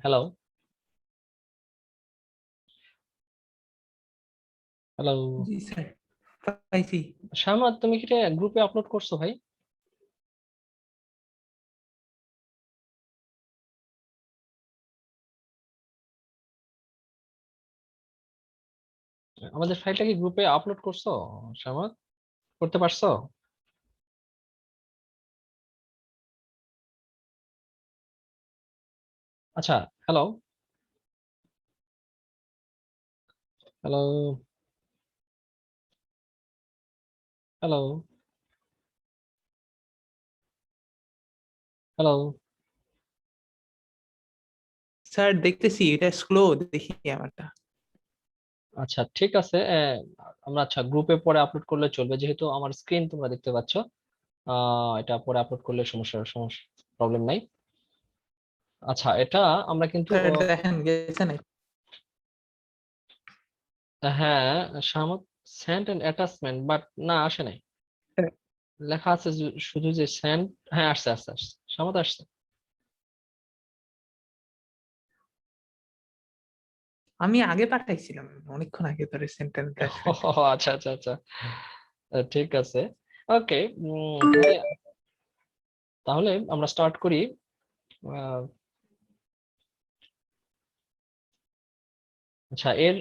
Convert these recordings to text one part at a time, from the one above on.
Hello hello জি sir, পাইছি। শামাদ, তুমি কি গ্রুপে আপলোড করছো ভাই? আমাদের ফাইলটা কি গ্রুপে আপলোড করছো শামাদ? করতে পারছো? আচ্ছা। Hello hello hello hello. Sir দেখতেছি, এটা স্লো দেখি আমারটা। আচ্ছা ঠিক আছে, আমরা আচ্ছা গ্রুপে পরে আপলোড করলে চলবে, যেহেতু আমার স্ক্রিন তোমরা দেখতে পাচ্ছ। এটা পরে আপলোড করলে সমস্যা প্রবলেম নাই। আচ্ছা, এটা আমরা কিন্তু স্যার দেখেন গেছে না? হ্যাঁ শামাদ, সেন্ড এন্ড অ্যাটাচমেন্ট, বাট না আসে নাই। লেখা আছে শুধু যে সেন্ড। হ্যাঁ আসছে আসছে আসছে, শামাদ আসছে। আমি আগে পাঠাইছিলাম অনেকক্ষণ আগে ধরে সেন্টেন্স অ্যাটাচমেন্ট। ও আচ্ছা আচ্ছা আচ্ছা, ঠিক আছে। ওকে, তাহলে তাহলে আমরা স্টার্ট করি। আহ, আচ্ছা, এর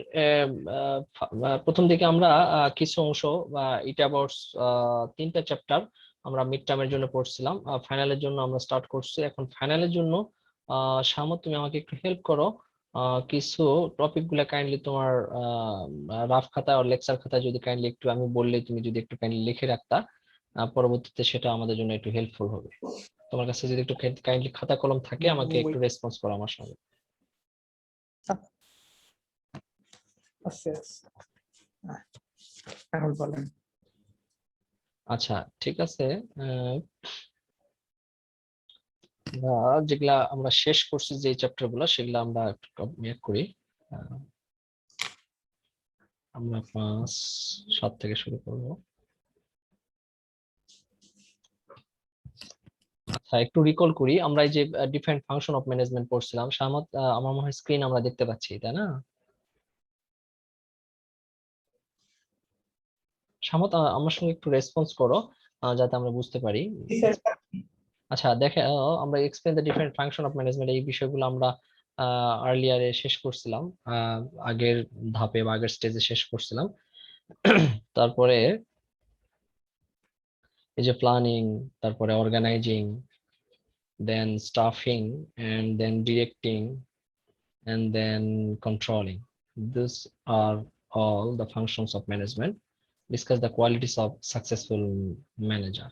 প্রথম দিকে আমরা কিছু অংশ বা ইট অ্যাবাউটস 3টা চ্যাপ্টার আমরা মিড টার্মের জন্য পড়ছিলাম, ফাইনালের জন্য আমরা স্টার্ট করছি। এখন ফাইনালের জন্য শামত, তুমি আমাকে একটু হেল্প করো। কিছু টপিক গুলা কাইন্ডলি তোমার রাফ খাতা আর লেকচার খাতায় যদি কাইন্ডলি একটু আমি বললে তুমি যদি একটু কাইন্ডলি লিখে রাখতা, পরবর্তীতে সেটা আমাদের জন্য একটু হেল্পফুল হবে। তোমার কাছে যদি একটু কাইন্ডলি খাতা কলম থাকে আমাকে একটু রেসপন্স করো আমার সঙ্গে। আচ্ছা এখন বলেন। আচ্ছা ঠিক আছে। আহ, যেগুলা আমরা শেষ করছি, যে চ্যাপ্টার গুলা সেগুলা আমরা একটু কমপ্লিট করি। আহ, আমরা 5-7 থেকে শুরু করব। আচ্ছা, একটু রিকল করি, আমরা এই যে ডিফারেন্ট ফাংশন অফ ম্যানেজমেন্ট পড়ছিলাম সামাদ, আমার মনে হয় স্ক্রিন আমরা দেখতে পাচ্ছি, তাই না সামাদ? আমার সঙ্গে একটু রেসপন্স করো, যাতে আমরা বুঝতে পারি। আচ্ছা দেখে, আমরা explain the different function of management, এই বিষয়গুলো আমরা আর্লিয়ারে শেষ করছিলাম, আগের ধাপে বা আগের স্টেজে শেষ করছিলাম। তারপরে এই যে প্ল্যানিং, তারপরে organizing, then staffing, and then directing, and then controlling, this are all the functions of management. Discuss the qualities of successful manager.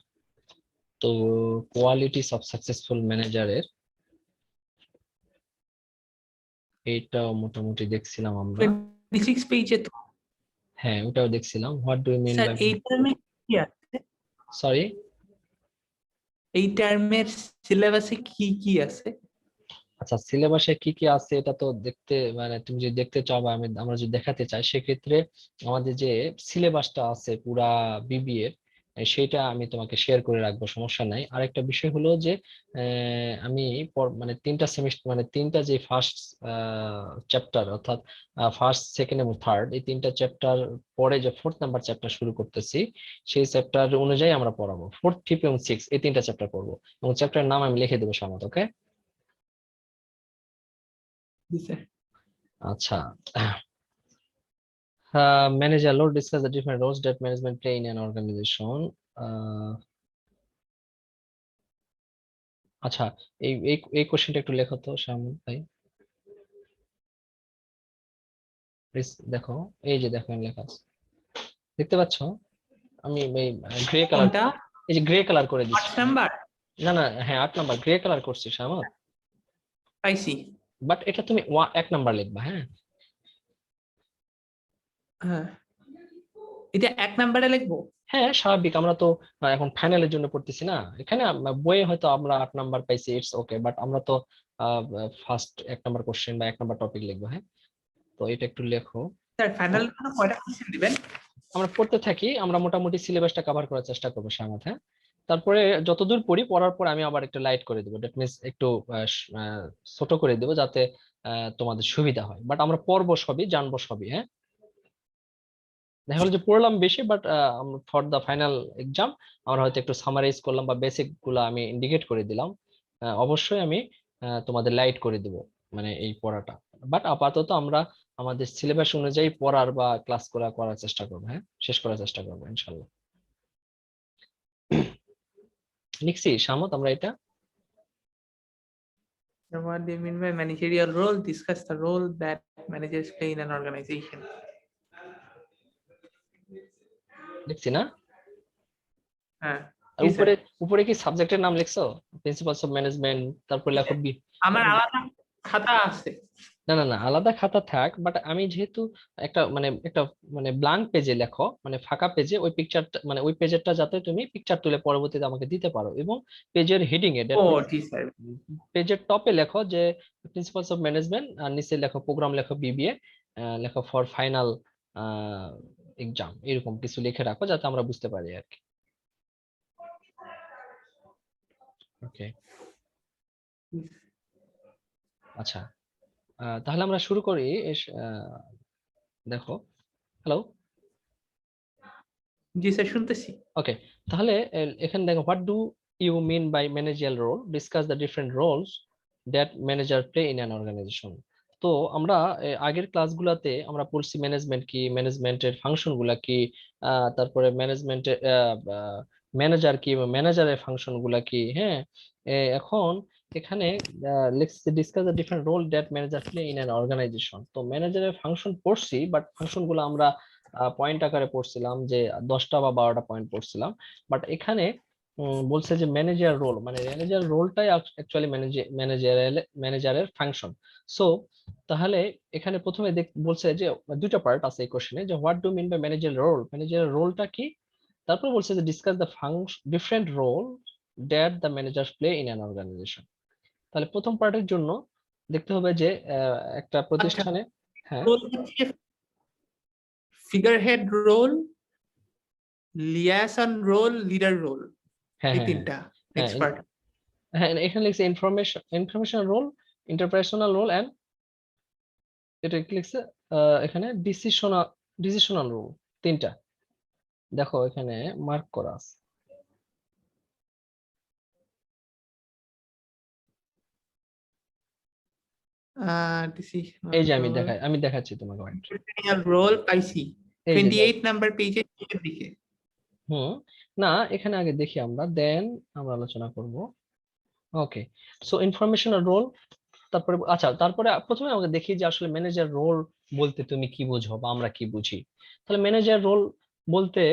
তো কোয়ালিটিস অফ সাকসেসফুল ম্যানেজারের এইটাও মোটামুটি দেখছিলাম আমরা। 26 পেজে তো। হ্যাঁ ওটাও দেখছিলাম, what do you mean sir by. এই টার্মে কি আছে? সরি, এই টার্মের সিলেবাসে কি কি আছে? আচ্ছা সিলেবাসে কি কি আছে এটা তো দেখতে, মানে তুমি যদি দেখতে চাও বা আমরা যদি দেখাতে চাই, সেক্ষেত্রে আমাদের যে সিলেবাসটা আছে পুরা বিবিএ, সেটা আমি তোমাকে শেয়ার করে রাখবো, সমস্যা নাই। আরেকটা বিষয় হলো যে আমি মানে 3টা সেমিস্টার, মানে 3টা যে ফার্স্ট চ্যাপ্টার, অর্থাৎ ফার্স্ট সেকেন্ড এবং থার্ড, এই 3টা চ্যাপ্টার পরে যে 4th নাম্বার চ্যাপ্টার শুরু করতেছি, সেই চ্যাপ্টার অনুযায়ী আমরা পড়াবো। 4th, 5th এবং 6th এই 3টা চ্যাপ্টার পড়বো, এবং চ্যাপ্টারের নাম আমি লিখে দেবো সামনে, ওকে? জি স্যার। আচ্ছা, manager Lord discuss the different roles that management play in an organization. আচ্ছা, এই এই এই কোশ্চেনটা একটু লেখো তো শামুল ভাই, প্লিজ দেখো। এই যে দেখো এখানে লেখা আছে, দেখতে পাচ্ছ? আমি এই গ্রে কালার, কোনটা? এই যে গ্রে কালার করে 8 দিচ্ছি। নাম্বার না না, হ্যাঁ 8 নাম্বার গ্রে কালার করছি শামুল, পাইছি। বাট এটা তুমি 1 নাম্বার লিখবা, হ্যাঁ? হ্যাঁ, এটা 1 নাম্বারে লিখবো। হ্যাঁ স্বাভাবিক, আমরা তো এখন ফাইনালের জন্য পড়তেছি না এখানে। বইয়ে হয়তো আমরা 8 নাম্বার পাইছি, ইটস ওকে, বাট আমরা তো ফার্স্ট 1 নাম্বার কোশ্চেন বা 1 নাম্বার টপিক লিখবো, হ্যাঁ? তো এটা একটু লেখো। স্যার ফাইনাল কয়টা কোশ্চেন দিবেন? আমরা পড়তে থাকি, আমরা মোটামুটি সিলেবাসটা কভার করার চেষ্টা করবো সামাদ, হ্যাঁ? তারপরে যতদূর পড়ি, পড়ার পর আমি আবার একটু লাইট করে দেবো, দ্যাট মিনস একটু ছোট করে দেবো, যাতে তোমাদের সুবিধা হয়। বাট আমরা পড়বো সবই, জানবো সবই, হ্যাঁ। দেখা গেলো যে পড়লাম বেশি, but for the final exam আমরা হয়তো একটু সামারাইজ করলাম বা বেসিক গুলা আমি ইন্ডিকেট করে দিলাম। অবশ্যই আমি তোমাদের লাইট করে দিব মানে এই পড়াটা। বাট আপাতত আমরা আমাদের সিলেবাস অনুযায়ী পড়ার বা ক্লাস করার চেষ্টা করবো, হ্যাঁ, শেষ করার চেষ্টা করবো ইনশাল্লাহ। লিখছি শামত আমরা এটা। What do you mean by managerial role? Discuss the role that managers play in an organization. লিখছি না? হ্যাঁ, আর জি স্যার। উপরে উপরে কি সাবজেক্টের নাম লিখছো? প্রিন্সিপালস অফ ম্যানেজমেন্ট, তারপর লেখো আমার আলাদা খাতা আছে। না না না, আলাদা খাতা থাক, বাট আমি যেহেতু একটা ব্ল্যাঙ্ক পেজে লেখো, মানে ফাঁকা পেজে ওই পিকচারটা, মানে ওই পেজেরটা যাতে তুমি পিকচার তুলে পরবর্তীতে আমাকে দিতে পারো, এবং পেজের হেডিং এ, দ্যাট ও মিন্স জি স্যার। পেজের টপে লেখো যে প্রিন্সিপালস অফ ম্যানেজমেন্ট, আর নিচে লেখো প্রোগ্রাম, লেখো বিবিএ, লেখো ফর ফাইনাল এক্সাম, এরকম কিছু লিখে রাখো যাতে আমরা বুঝতে পারি আর কি। ওকে, আচ্ছা, তাহলে আমরা শুরু করি। দেখো, হ্যালো। জি স্যার, শুনতেছি। ওকে, তাহলে এখানে দেখো, what do you mean by managerial role, discuss the different roles that manager play in an organisation. তো আমরা আগের ক্লাসগুলোতে আমরা পড়ছি ম্যানেজমেন্ট কি, ম্যানেজমেন্টের ফাংশন গুলা কি, তারপরে ম্যানেজমেন্টের ম্যানেজার কি, ম্যানেজারের ফাংশন গুলা কি, হ্যাঁ। এখন এখানে let's discuss the different role that manager play in an organisation. তো ম্যানেজারের ফাংশন পড়ছি, বাট ফাংশন গুলো আমরা পয়েন্ট আকারে পড়ছিলাম, যে 10টা বা 12টা পয়েন্ট পড়ছিলাম। বাট এখানে বলছে যে ম্যানেজার রোল, মানে ম্যানেজার রোলটাই অ্যাকচুয়ালি ম্যানেজারের ফাংশন। সো তাহলে এখানে প্রথমে বলছে যে দুইটা পার্ট আছে এই কোশ্চেনে, যে what do mean by manager role, manager রোলটা কি। তারপর বলছে যে discuss the different role that the managers play in an organization. তাহলে প্রথম পার্টের জন্য দেখতে হবে যে একটা আচ্ছা, প্রতিষ্ঠানে, হ্যাঁ রোল হচ্ছে figurehead role, liaison role, leader role, হ্যাঁ এই হ্যাঁ হ্যাঁ তিনটা হ্যাঁ নেক্সট পার্ট। হ্যাঁ, এখানে লিখছে information role, interpersonal role, and এটা কি লিখছে এখানে ডিসিশনাল রোল, তিনটা। দেখো এখানে মার্ক করা আছে। ডিসিশনাল এই যে রোল, আমি দেখাচ্ছি তোমাকে পয়েন্ট। রোল পাইছি এই যে 28 নাম্বার পেজের দিকে। হুম, না এখানে আগে দেখি আমরা, দেন আমরা আলোচনা করব। ওকে, সো ইনফরমেশনাল রোল, তারপরে আচ্ছা, তারপরে প্রথমে আমাকে দেখি যে আসলে ম্যানেজার রোল বলতে তুমি কি বুঝো বা আমরা কি বুঝি। তাহলে ম্যানেজার রোল বলতে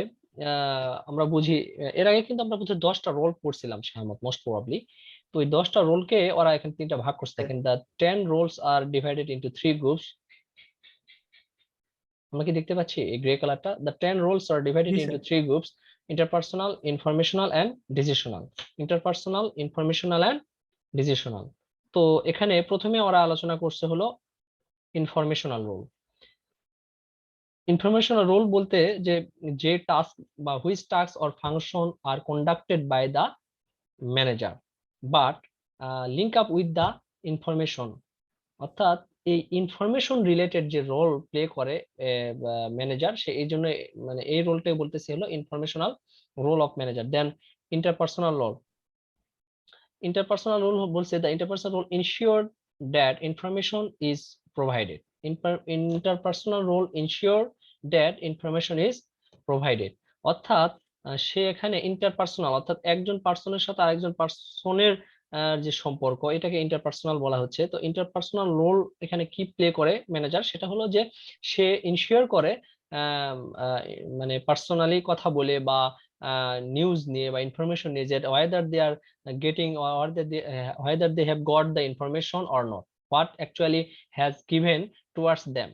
আমরা বুঝি, এর আগে কিন্তু আমরা বুঝি 10টা রোল পড়ছিলাম সাধারণত, মোস্ট প্রবাবলি। তো ওই 10টা রোলকে ওরা এখানে তিনটা ভাগ করছে, দেখেন the 10 roles are divided into 3 groups. আমরা কি দেখতে পাচ্ছি এই গ্রে কালারটা, দ্য 10 রোলস আর ডিভাইডেড জি into sir. 3 groups, interpersonal, informational and decisional. Interpersonal, informational and decisional. তো এখানে প্রথমে ওরা আলোচনা করছে হলো ইনফরমেশনাল রোল। ইনফরমেশনাল রোল বলতে যে যে টাস্ক বা which task or function are conducted by the manager but link up with the information, অর্থাৎ এই ইনফরমেশন রিলেটেড যে রোল প্লে করে ম্যানেজার, সে এই জন্য মানে এই রোলটাই বলতেছি হলো informational role of manager. Then interpersonal role, interpersonal role বলছে the interpersonal role ensure that information is provided. Interpersonal role ensure that information is provided, অর্থাৎ সে এখানে ইন্টারপার্সোনাল, অর্থাৎ একজন পার্সনের সাথে আরেকজন পার্সনের যে সম্পর্ক, এটাকে ইন্টারপার্সোনাল বলা হচ্ছে। তো ইন্টারপার্সোনাল রোল এখানে কি প্লে করে ম্যানেজার, সেটা হলো যে সে ইনশিওর করে মানে পার্সোনালি কথা বলে বা নিউজ নিয়ে বা ইনফরমেশন নিয়ে, যে whether they are getting or whether they have got the information or not, what actually has given towards them,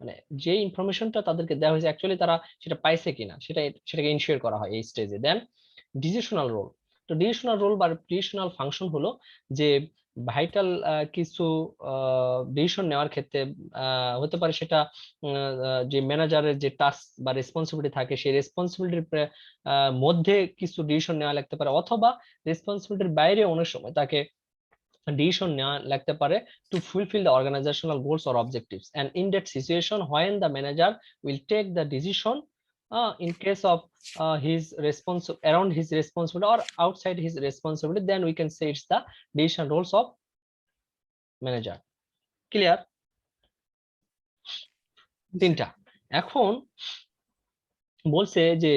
মানে যে ইনফরমেশনটা তাদেরকে দেওয়া হয়েছে অ্যাকচুয়ালি তারা সেটা পাইছে কিনা, সেটাকে ইনশিওর করা হয় এই স্টেজে। দেন ডিসিশনাল রোল, তো ডিসিশনাল রোল বা ডিসিশনাল ফাংশন হলো যে ভাইটাল কিছু ডিসিশন নেওয়ার ক্ষেত্রে হতে পারে সেটা যে ম্যানেজারের যে টাস্ক বা রেসপন্সিবিলিটি থাকে সেই রেসপন্সিবিলিটির মধ্যে কিছু ডিসিশন নেওয়া লাগতে পারে, অথবা রেসপন্সিবিলিটির বাইরে অনেক সময় তাকে ডিসিশন নেওয়া লাগতে পারে to fulfill the organizational goals or objectives, and in that situation when the manager will take the decision in case of his response around his responsibility or outside his responsibility, then we can say it's the decision roles of manager. Clear? তিনটা। এখন বলছে যে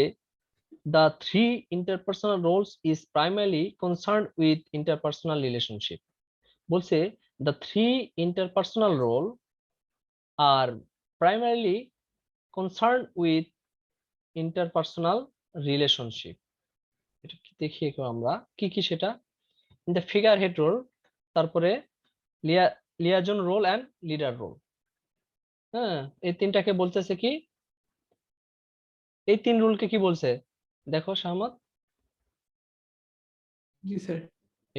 the three interpersonal roles is primarily concerned with interpersonal relationship। বলছে the three interpersonal role are primarily concerned with interpersonal relationship। এটা কি দেখি একটু আমরা কি কি সেটা, in the figure head role, তারপরে liaison role and leader role। হ্যাঁ, এই তিনটাকে বলতেছে কি, এই তিন রুলকে কি বলছে দেখো শাহমত, জি স্যার,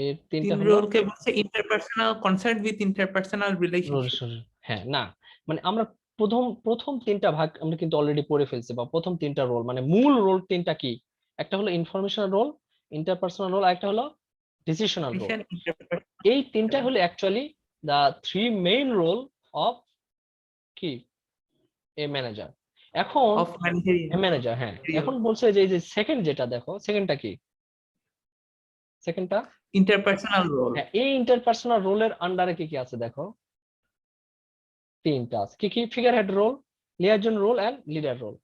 এই তিনটা তিন হলো রোলকে বলছে interpersonal, concern with interpersonal relationship. হ্যাঁ না, মানে আমরা প্রথম প্রথম তিনটা ভাগ আমরা কিন্তু অলরেডি পড়ে ফেলছি, বা প্রথম তিনটা রোল মানে মূল রোল তিনটা কি, একটা হলো ইনফরমেশনাল রোল, ইন্টারপার্সোনাল রোল, আর একটা হলো ডিসিশনাল রোল। এই তিনটা হলো actually the three main role of কি এ ম্যানেজার। এখন অফ ম্যানেজার, হ্যাঁ এখন বলছে যে এই যে সেকেন্ড যেটা দেখো, সেকেন্ডটা কি, সেকেন্ডটা ইন্টারপার্সোনাল রোল। হ্যাঁ, এই ইন্টারপার্সোনাল রোলের আন্ডারে কি কি আছে দেখো, তিনটা আছে কি কি, figurehead role, liaison role and leader role.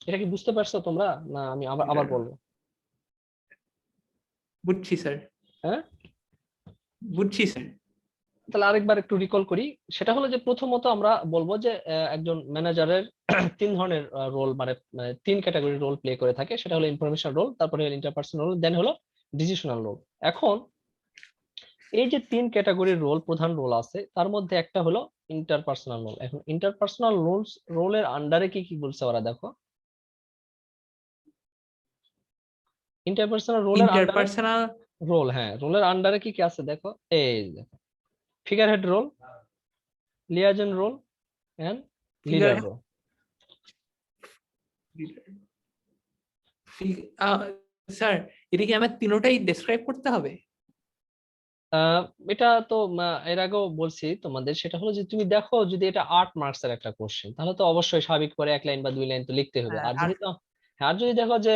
এটা কি বুঝতে পারছো তোমরা, না আমি আবার আবার বলবো? বুঝছি স্যার, হ্যাঁ বুঝছি স্যার। তাহলে আরেকবার একটু রিকল করি। সেটা হলো যে প্রথমত আমরা বলবো যে একজন ম্যানেজারের তিন ধরনের রোল, মানে তিন ক্যাটাগরি রোল প্লে করে থাকে। সেটা হলো ইনফরমেশন রোল, তারপরে হলো ইন্টারপার্সোনাল রোল, দেন হলো ডিসিশনাল রোল। এখন এই যে তিন ক্যাটাগরির রোল, প্রধান রোল আছে, তার মধ্যে একটা হলো ইন্টারপার্সোনাল রোল। এখন ইন্টারপার্সোনাল রোলের আন্ডারে কি কি বলছে ওরা দেখো, ইন্টারপার্সোনাল রোলের আন্ডারে ইন্টারপার্সোনাল রোল, হ্যাঁ রোলের আন্ডারে কি কি আছে দেখো, এই দেখো figurehead role, liaison role and figure, leader role. Sir এটা কি আমার তিনোটাই ডেসক্রাইব করতে হবে? এটা তো এর আগেও বলছি তোমাদের, সেটা হলো যে তুমি দেখো যদি এটা 8 মার্কসের একটা কোশ্চেন, তাহলে তো অবশ্যই স্বাভাবিক করে এক লাইন বা দুই লাইন তো লিখতে হবে। হ্যাঁ, আর আর যদি তো হ্যাঁ, আর যদি দেখো যে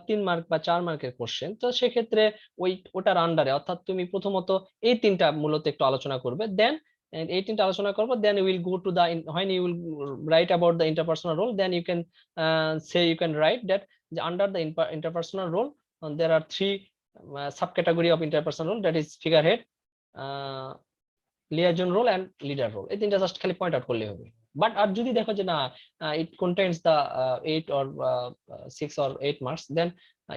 3 মার্ক বা 4 মার্কের কোশ্চেন, তো সেক্ষেত্রে ওটার আন্ডারে, অর্থাৎ তুমি প্রথমত এই তিনটা মূলত একটু আলোচনা করবে, দেন এই তিনটা আলোচনা করবো, then will go to the when you will write about the interpersonal role, then you can say, you can write that under the interpersonal role there are three subcategory of interpersonal role, that is figurehead, liaison role and leader role। এই তিনটা just খালি point out করলে হবে। But আর যদি দেখো যে না, it contains the 8 or 6 or 8 marks, then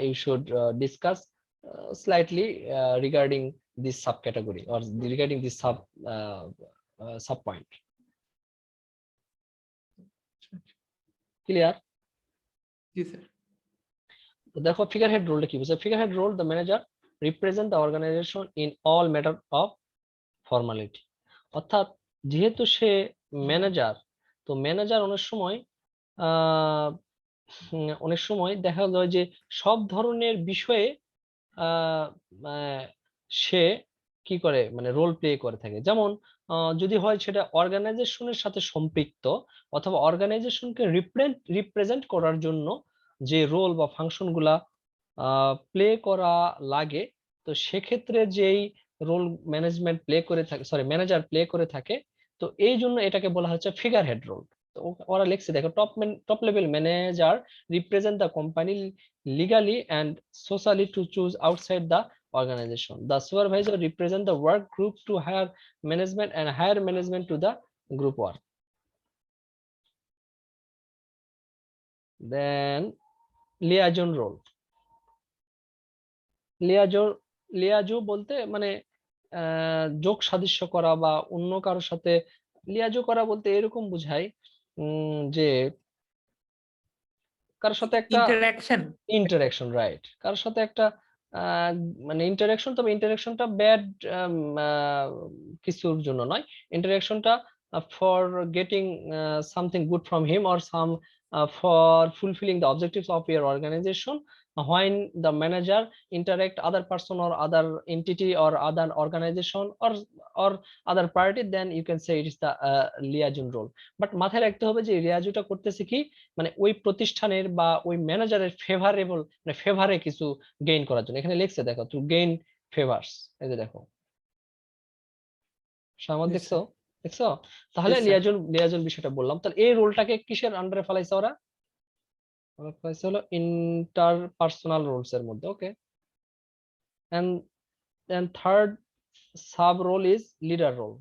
you should discuss slightly regarding this subcategory or regarding this sub point। Clear? জি স্যার। তো দেখো ফিগার হেড রোলটা কি বলছে, figurehead role, the manager represent the organisation in all matter of formality. অর্থাৎ যেহেতু সে manager, তো manager অনেক সময় দেখা যায় যে সব ধরনের বিষয়ে আহ, আহ, সে কি করে, মানে রোল প্লে করে থাকে। যেমন যদি হয় সেটা অর্গানাইজেশনের সাথে সম্পৃক্ত, অথবা অর্গানাইজেশনকে রিপ্রেজেন্ট করার জন্য যে রোল বা ফাংশন গুলা প্লে করা লাগে, তো সেক্ষেত্রে যেই রোল ম্যানেজমেন্ট প্লে করে থাকে, সরি ম্যানেজার প্লে করে থাকে, তো এই জন্য এটাকে বলা হচ্ছে ফিগার হেড রোল। তো ওরা লিখছে দেখো, top level manager represent the company legally and socially to choose outside the organization. The supervisor represent the work group to hire management and hire management to the group work. Then liaison role, liaison বলতে মানে যোগ সাদৃশ্য করা বা অন্য কারোর সাথে liaison করা বলতে এরকম বোঝায় যে কারোর সাথে একটা ইন্টারঅ্যাকশন, ইন্টারাকশন, রাইট, কারোর সাথে একটা মানে ইন্টারাকশন, তবে ইন্টারাকশনটা ব্যাড কিছুর জন্য নয়, ইন্টারাকশনটা for getting something good from him or some for fulfilling the objectives of your organization. When the manager interact other person or other entity or other organization or other party, then you can say it is the liaison role. But মাথায় রাখতে হবে যে লিয়াজুটা করতেছে কি, মানে ওই প্রতিষ্ঠানের বা ওই ম্যানেজারের ফেভারেবল, মানে ফেভারে কিছু গেইন করার জন্য। এখানে লিখছে দেখো, টু গেইন ফেভারস, এই যে দেখো সামাদ, Yes, দেখছো sir. দেখছো তাহলে Yes, sir. লিয়াজুল লিয়াজুল বিষয়টা বললাম। তাহলে এই রোলটাকে কিসের আন্ডারে ফেলাইছে ওরা? ওরা ফেলাইছে হলো ইন্টারপার্সোনাল রোলস এর মধ্যে। Okay, and then third sub role is leader role.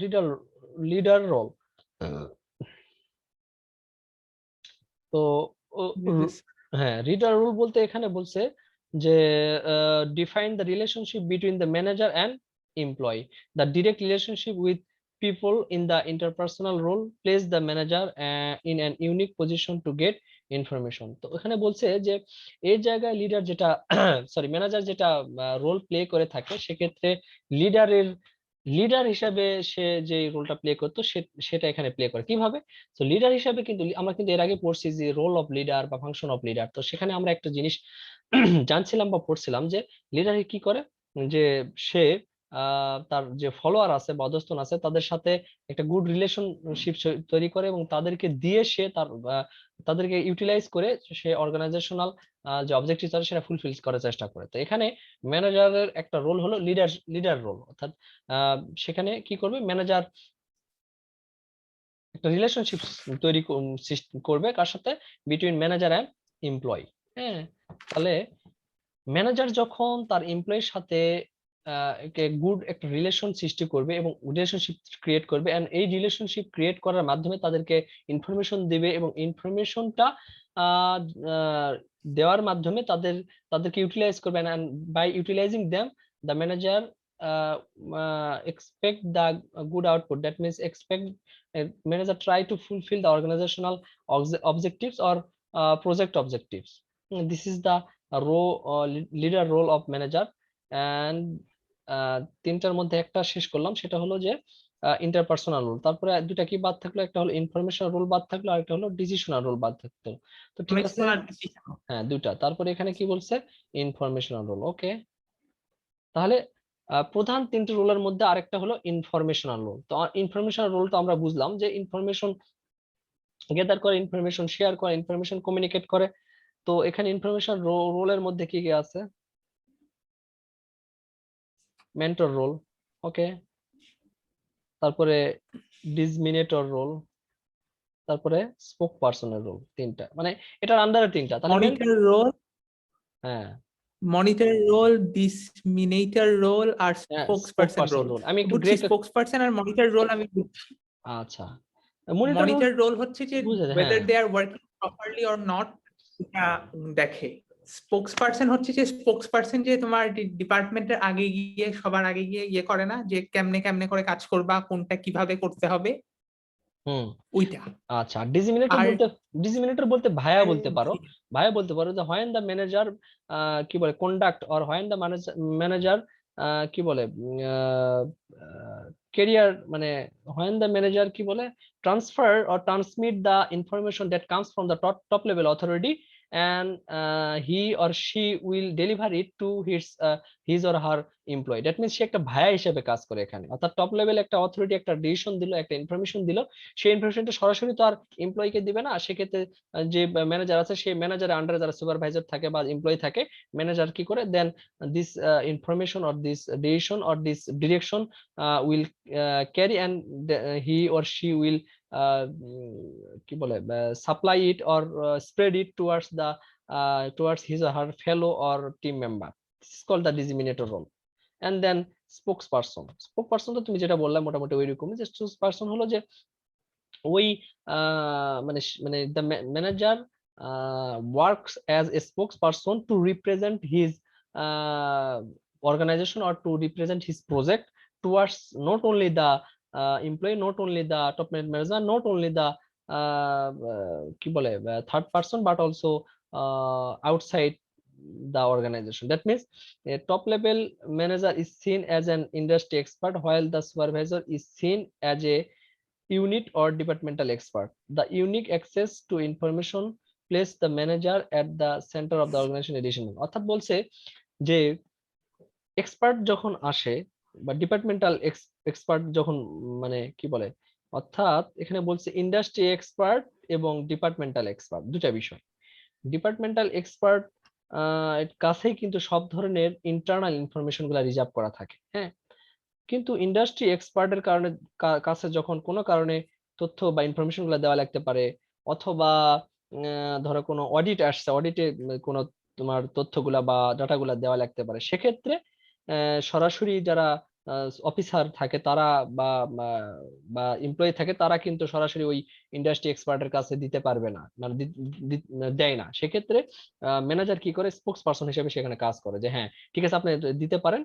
Leader leader role, তো Yes, হ্যাঁ, রিডার রুল বলতে এখানে বলছে যে define the relationship between the manager and employee, the direct relationship with people in the interpersonal role place the manager in an unique position to get information. তো এখানে বলছে যে এই জায়গায় লিডার যেটা সরি ম্যানেজার যেটা রোল প্লে করে থাকে, সেক্ষেত্রে লিডারের লিডার হিসাবে সে যে রোলটা প্লে করতো সেটা এখানে প্লে করে কিভাবে। তো লিডার হিসাবে কিন্তু আমরা কিন্তু এর আগে পড়ছি যে রোল অফ লিডার বা ফাংশন অফ লিডার, তো সেখানে আমরা একটা জিনিস জানছিলাম বা পড়ছিলাম যে লিডার কি করে, যে সে তার যে ফলোয়ার আছে বা অধস্তন আছে তাদের সাথে একটা গুড রিলেশনশিপ তৈরি করে এবং তাদেরকে দিয়ে সে তাদেরকে ইউটিলাইজ করে সে অর্গানাইজেশনাল যে অবজেক্টিভ আছে সেটা ফুলফিল করার চেষ্টা করে। তো এখানে ম্যানেজারের একটা রোল হলো লিডার রোল, অর্থাৎ সেখানে কি করবে ম্যানেজার, একটা রিলেশনশিপ তৈরি সৃষ্টি করবে কার সাথে, বিটুইন ম্যানেজার এন্ড এমপ্লয়ি। হ্যাঁ, তাহলে ম্যানেজার যখন তার এমপ্লয়ির সাথে গুড একটা রিলেশন সৃষ্টি করবে এবং রিলেশনশিপ ক্রিয়েট করবে, এন্ড এই রিলেশনশিপ ক্রিয়েট করার মাধ্যমে তাদেরকে ইনফরমেশন দিবে এবং ইনফরমেশনটা দেওয়ার মাধ্যমে তাদেরকে ইউটিলাইজ করবে, and by utilising them the manager expect the good output, that means expect manager try to fulfill the organizational objectives or project objectives. This is the leader role of manager. and তিনটার মধ্যে একটা শেষ করলাম, সেটা হলো যে interpersonal role. তারপরে দুটা কি বাদ থাকলো, একটা হলো ইনফরমেশনাল রোল বাদ থাকলো, আর একটা হলো ডিসিশনাল রোল বাদ থাকলো। তো ঠিক আছে, informational decision. হ্যাঁ দুটা। তারপরে এখানে কি বলছে, ইনফরমেশনাল রোল। ওকে, তাহলে প্রধান তিনটি রোলের মধ্যে আরেকটা হলো ইনফরমেশনাল রোল। তো ইনফরমেশনাল রোল তো আমরা বুঝলাম যে ইনফরমেশন গেদার করে, ইনফরমেশন শেয়ার করে, ইনফরমেশন কমিউনিকেট করে। তো এখানে ইনফরমেশন রোলের মধ্যে কি কি আছে, মেন্টর রোল, ওকে, তারপরে ডিসমিনেটর রোল, তারপরে স্পোক পার্সনের রোল। তিনটা, মানে এটার আন্ডারে তিনটা। তাহলে Monitor role, হ্যাঁ monitor role, disseminator role আর spokesperson স্পোকপারসন role. রোল আমি একটু বুঝছি গ্রে, spokesperson আর monitor role আমি বুঝছি। আচ্ছা মনিটর রোল মনিটর রোল হচ্ছে যে বুঝে যায়, whether হ্যাঁ। they are working properly or not এটা দেখে। স্পোকসপারসন হচ্ছে যে স্পোকসপারসন যে তোমার ডিপার্টমেন্টের আগে গিয়ে সবার আগে গিয়ে ইয়ে করে না, যে কেমনে কেমনে করে কাজ করবা, কোনটা কিভাবে করতে হবে, হুম, ওইটা। আচ্ছা ডিসিমিনেটর আর বলতে, ডিসিমিনেটর বলতে ভাইয়া বলতে পারো, ভাইয়া বলতে পারো যে হোয়েন দ্য ম্যানেজার কি বলে conduct or when the manager কি বলে কেরিয়ার, মানে হোয়েন দ্য ম্যানেজার কি বলে transfer or transmit the information that comes from the top level authority and he or she will deliver it to his or her employee. That means সে একটা ভাইয়া হিসেবে কাজ করে এখানে, অর্থাৎ টপ লেভেল একটা অথরিটি একটা ডিসিশন দিল, একটা ইনফরমেশন দিল, সেই ইনফরমেশনটা সরাসরি তো আর এমপ্লয়িকে দিবে না। সেক্ষেত্রে যে ম্যানেজার আছে সেই ম্যানেজারের আন্ডারে যারা সুপারভাইজার থাকে বা এমপ্লয়ি থাকে, ম্যানেজার কি করে then this information or this decision or this direction will carry and he or she will কি বলে supply it or spread it towards the towards his or her fellow or team member. This is called the disseminator role. And then spokesperson তো তুমি যেটা বললে মোটামুটি ওই রকমই, যে spokesperson হলো যে ওই মানে মানে the manager works as a spokesperson to represent his uh, organization or to represent his project towards not only the employee, not only the top manager, not only the কি বলে third person, but also outside the organization. That means a top level manager is seen as an industry expert, while the supervisor is seen as a unit or departmental expert. The unique access to information place the manager at the center of the organization decision. অর্থাৎ বলছে যে expert যখন আসে বা departmental expert যখন মানে কি বলে, অর্থাৎ এখানে বলছে ইন্ডাস্ট্রি এক্সপার্ট এবং ডিপার্টমেন্টাল এক্সপার্ট দুটা বিষয়। ডিপার্টমেন্টাল এক্সপার্ট কাছেই কিন্তু সব ধরনের ইন্টারনাল ইনফরমেশন গুলা রিজার্ভ করা থাকে, হ্যাঁ। কিন্তু ইন্ডাস্ট্রি এক্সপার্টের কারণে কাছে যখন কোনো কারণে তথ্য বা ইনফরমেশন গুলো দেওয়া লাগতে পারে, অথবা ধরো কোনো অডিট আসছে, অডিটে কোনো তোমার তথ্যগুলা বা ডাটাগুলা দেওয়া লাগতে পারে, সেক্ষেত্রে সরাসরি যারা অফিসার থাকে তারা বা বা এমপ্লয়ি থাকে তারা কিন্তু সরাসরি ওই ইন্ডাস্ট্রি এক্সপার্টের কাছে দিতে পারবে না, মানে দেয় না। সেক্ষেত্রে ম্যানেজার কি করে, স্পোক্স পারসন হিসেবে সেখানে কাজ করে, যে হ্যাঁ ঠিক আছে আপনি দিতে পারেন,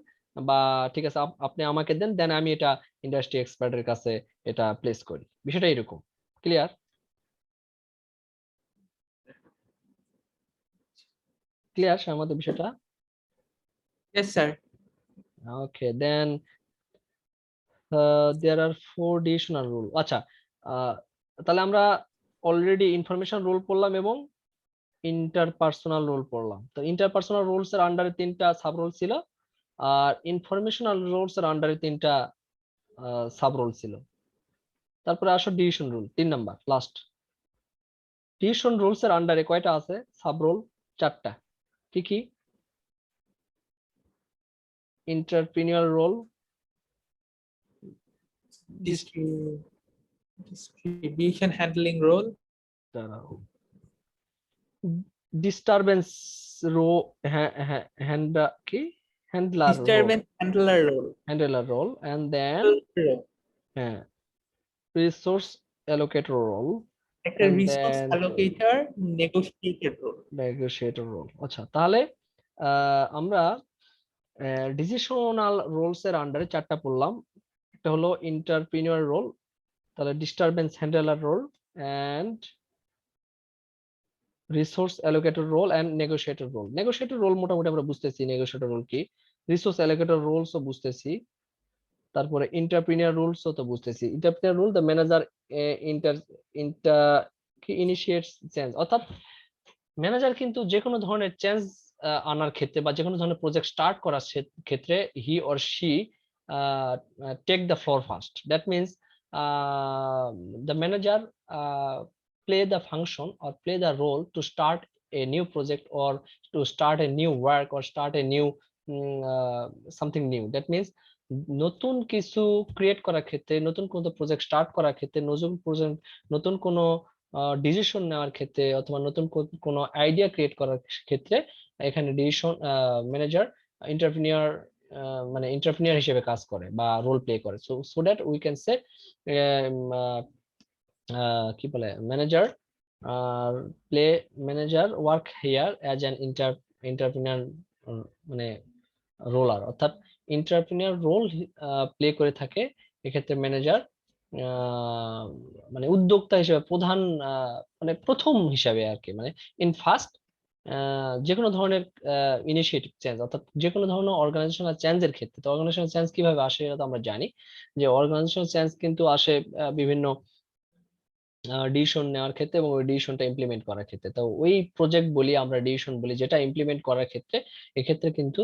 বা ঠিক আছে আপনি আমাকে দেন, দেন আমি এটা ইন্ডাস্ট্রি এক্সপার্টের কাছে এটা প্লেস করি। বিষয়টা এরকম। ক্লিয়ার? ক্লিয়ার আমাদের বিষয়টা? Yes, sir. ওকে, দেন দেয়ার আর 4 ডিসিশনাল রুল। আচ্ছা, তাহলে আমরা অলরেডি ইনফরমেশন রুল পড়লাম এবং ইন্টারপার্সোনাল রুল পড়লাম। তো ইন্টারপার্সোনাল রুলস এর আন্ডারে 3টা সাব রুল ছিল, আর ইনফরমেশনাল রুলস এর আন্ডারে 3টা সাব রুল ছিল। তারপরে আসো decision role, 3 number last. Decision roles এর আন্ডারে কয়টা আছে সাব রুল? 4টা। কি কি? Entrepreneur role, Distribution handling role, disturbance role, কি handler role, disturbance handler role, handler role, and then role, হ্যাঁ রিসোর্স অ্যালোকেটর রোল, একটা and resource then allocator, negotiator role. Negotiator role. আচ্ছা, তাহলে আমরা ডিসিশনাল রোলস এর আন্ডারে 4টা পড়লাম। একটা হলো এন্টারপ্রেনিউর রোল, তাহলে disturbance handler role, and resource allocator role, and negotiator role. Negotiator role মোটামুটি আমরা বুঝতেছি নেগোশিয়েটর রোল কি, রিসোর্স অ্যালোকেটর রোলসও বুঝতেছি, তারপরে এন্টারপ্রেনিউর রুলসও তো বুঝতেছি। Entrepreneur role, the manager inter inter কি ইনিশিয়েটস চেঞ্জ, অর্থাৎ ম্যানেজার কিন্তু যে কোনো ধরনের চেঞ্জ আনার ক্ষেত্রে বা যে কোনো ধরনের প্রজেক্ট স্টার্ট করার ক্ষেত্রে he or she take the floor first. That means the manager play the function or play the role to start a new project or to start a new work or start a new something new. That means নতুন কিছু create করার ক্ষেত্রে, নতুন কোনো project start করার ক্ষেত্রে, নতুন কোনো ডিসিশন নেওয়ার ক্ষেত্রে, অথবা নতুন কোনো আইডিয়া ক্রিয়েট করার ক্ষেত্রে এখানে ডিসিশন ম্যানেজার এন্টারপ্রেনিউর মানে এন্টারপ্রেনিউর হিসেবে কাজ করে বা রোল প্লে করে। So that we can say কি বলে manager play manager work here as an entrepreneur মানে রোলার, অর্থাৎ এন্টারপ্রেনিউর রোল প্লে করে থাকে এক্ষেত্রে ম্যানেজার, মানে উদ্যোক্তা হিসেবে প্রধান, মানে প্রথম হিসাবে আর কি, মানে ইন ফার্স্ট যে কোনো ধরনের ইনিশিয়েটিভ চেঞ্জ, অর্থাৎ যে কোনো ধরনের অর্গানাইজেশনাল চেঞ্জের ক্ষেত্রে। তো অর্গানাইজেশনাল চেঞ্জ কিভাবে আসে এটা তো আমরা জানি, যে অর্গানাইজেশনাল চেঞ্জ কিন্তু আসে বিভিন্ন ডিসিশন নেওয়ার ক্ষেত্রে এবং ওই ডিসিশনটা ইমপ্লিমেন্ট করার ক্ষেত্রে। তো ওই প্রজেক্ট বলি আমরা, ডিসিশন বলি, যেটা ইমপ্লিমেন্ট করার ক্ষেত্রে এক্ষেত্রে কিন্তু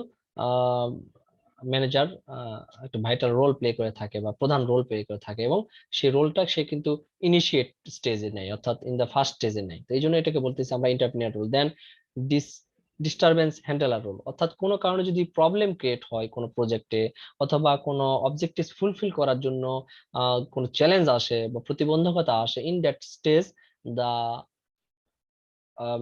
ম্যানেজার একটা ভাইটাল রোল প্লে করে থাকে বা প্রধান রোল প্লে করে থাকে, এবং সেই রোলটা সে কিন্তু ইনিশিয়েট স্টেজে নেয়, অর্থাৎ ইন দা ফার্স্ট স্টেজে নেয়। তো এই জন্য এটাকে বলতেছি আমরা এন্টারপ্রেনিউর রোল। দেন ডিস্টারবেন্স হ্যান্ডলার রোল, অর্থাৎ কোনো কারণে যদি প্রবলেম ক্রিয়েট হয় কোনো প্রজেক্টে, অথবা কোনো অবজেক্টিভ ফুলফিল করার জন্য কোনো চ্যালেঞ্জ আসে বা প্রতিবন্ধকতা আসে, in that stage the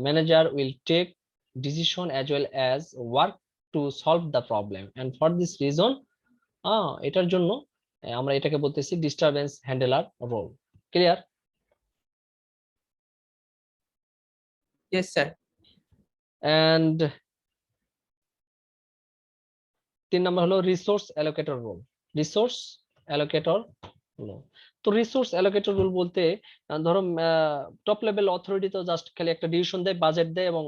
manager will take decision as well as work to solve the problem, and for this reason এটার জন্য আমরা এটাকে বলতেছি disturbance handler role. Clear? Yes, sir. And 3 number হলো resource allocator role. Resource allocator role, তো resource allocator role বলতে ধরো top level authority তো জাস্ট খালি একটা ডিসিশন দেয়, বাজেট দেয় এবং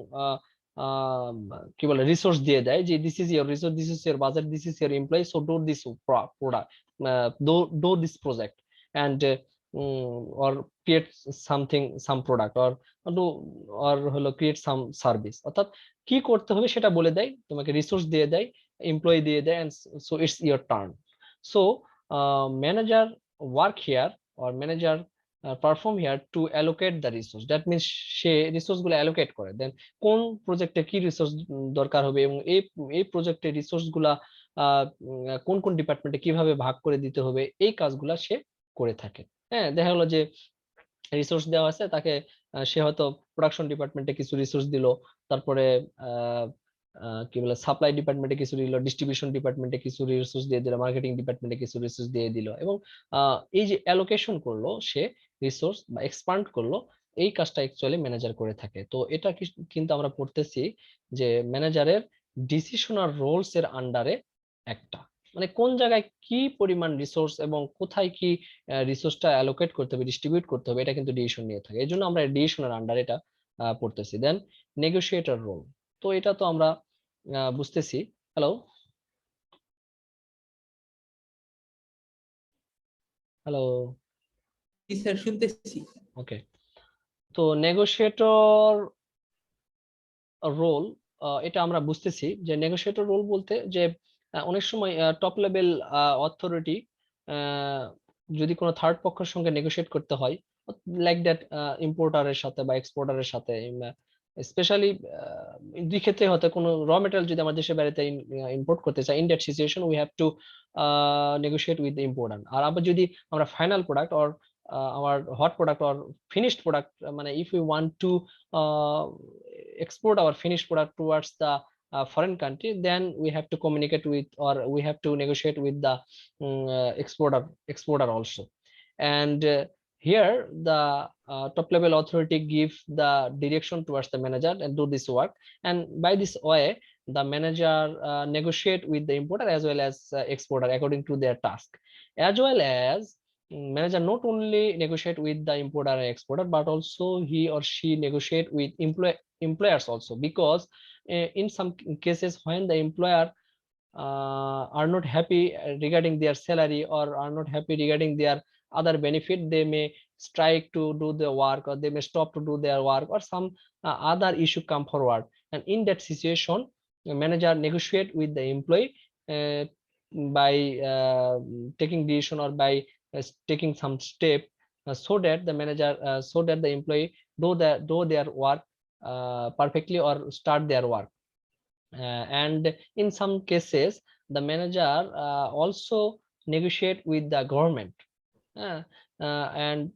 কি বলে রিসোর্স দিয়ে দেয় যে this is your resource, this is your budget, this is your employee, so do this product, do this project and or create something, some product or do or হলো create some service। অর্থাৎ কি করতে হবে সেটা বলে দেয়, তোমাকে resource দিয়ে দেয়, এমপ্লয়ি দিয়ে দেয়, and so it's your turn। So manager work here or manager perform here to allocate the resource, that means say resource গুলো অ্যালোকেট করে দেন কোন প্রজেক্টে কি রিসোর্স দরকার হবে এবং এই প্রজেক্টে রিসোর্স গুলা কোন কোন ডিপার্টমেন্টে কিভাবে ভাগ করে দিতে হবে, এই কাজগুলা সে করে থাকে। হ্যাঁ, দেখা গেলো যে রিসোর্স দেওয়া আছে তাকে, সে হয়তো প্রোডাকশন ডিপার্টমেন্টে কিছু রিসোর্স দিল, তারপরে কি বলে সাপ্লাই ডিপার্টমেন্টে কিছু দিল, ডিস্ট্রিবিউশন ডিপার্টমেন্টে কিছু রিসোর্স দিয়ে দিল, মার্কেটিং ডিপার্টমেন্টে কিছু রিসোর্স দিয়ে দিল, এবং এই যে অ্যালোকেশন করলো সে রিসোর্স বা এক্সপান্ড করলো, এই কাজটা অ্যাকচুয়ালি ম্যানেজার করে থাকে। তো এটা কিন্তু আমরা পড়তেছি যে ম্যানেজারের ডিসিশনাল রোলস এর আন্ডারে একটা, মানে কোন জায়গায় কি পরিমাণ রিসোর্স এবং কোথায় কি রিসোর্সটা অ্যালোকেট করতে হবে, ডিস্ট্রিবিউট করতে হবে, এটা কিন্তু ডিসিশন নিয়ে থাকে। এই জন্য আমরা ডিসিশনের আন্ডারে এটা পড়তেছি। দেন নেগোশিয়েটর রোল, তো এটা তো আমরা বুঝতেছি। হ্যালো হ্যালো স্যার শুনতেছি। ওকে, তো নেগোশিয়েটর রোল, এটা আমরা বুঝতেছি যে নেগোশিয়েটর রোল বলতে যে অনেক সময় টপ লেভেল অথরিটি যদি কোনো থার্ড পক্ষের সঙ্গে নেগোশিয়েট করতে হয়, লাইক দ্যাট ইম্পোর্টারের সাথে বা এক্সপোর্টারের সাথে, স্পেশালি দুই ক্ষেত্রে হতে কোনো র মেটেরিয়াল যদি আমার দেশের বাইরে ইম্পোর্ট করতে চাই, in that situation we have to negotiate with the importer. আর আবার যদি আমরা final product or our hot product or finished product, মানে if we want to export our finished product towards the foreign country, then we have to communicate with or we have to negotiate with the exporter also। And here the top level authority give the direction towards the manager and do this work, and by this way the manager negotiate with the importer as well as exporter according to their task, as well as manager not only negotiate with the importer and exporter but also he or she negotiate with employers also, because in some cases when the employer are not happy regarding their salary or are not happy regarding their other benefit, they may strike to do the work or they may stop to do their work or some other issue come forward, and in that situation manager negotiate with the employee by taking decision or by taking some step so that the manager so that the employee do their work perfectly or start their work। And in some cases the manager also negotiate with the government, and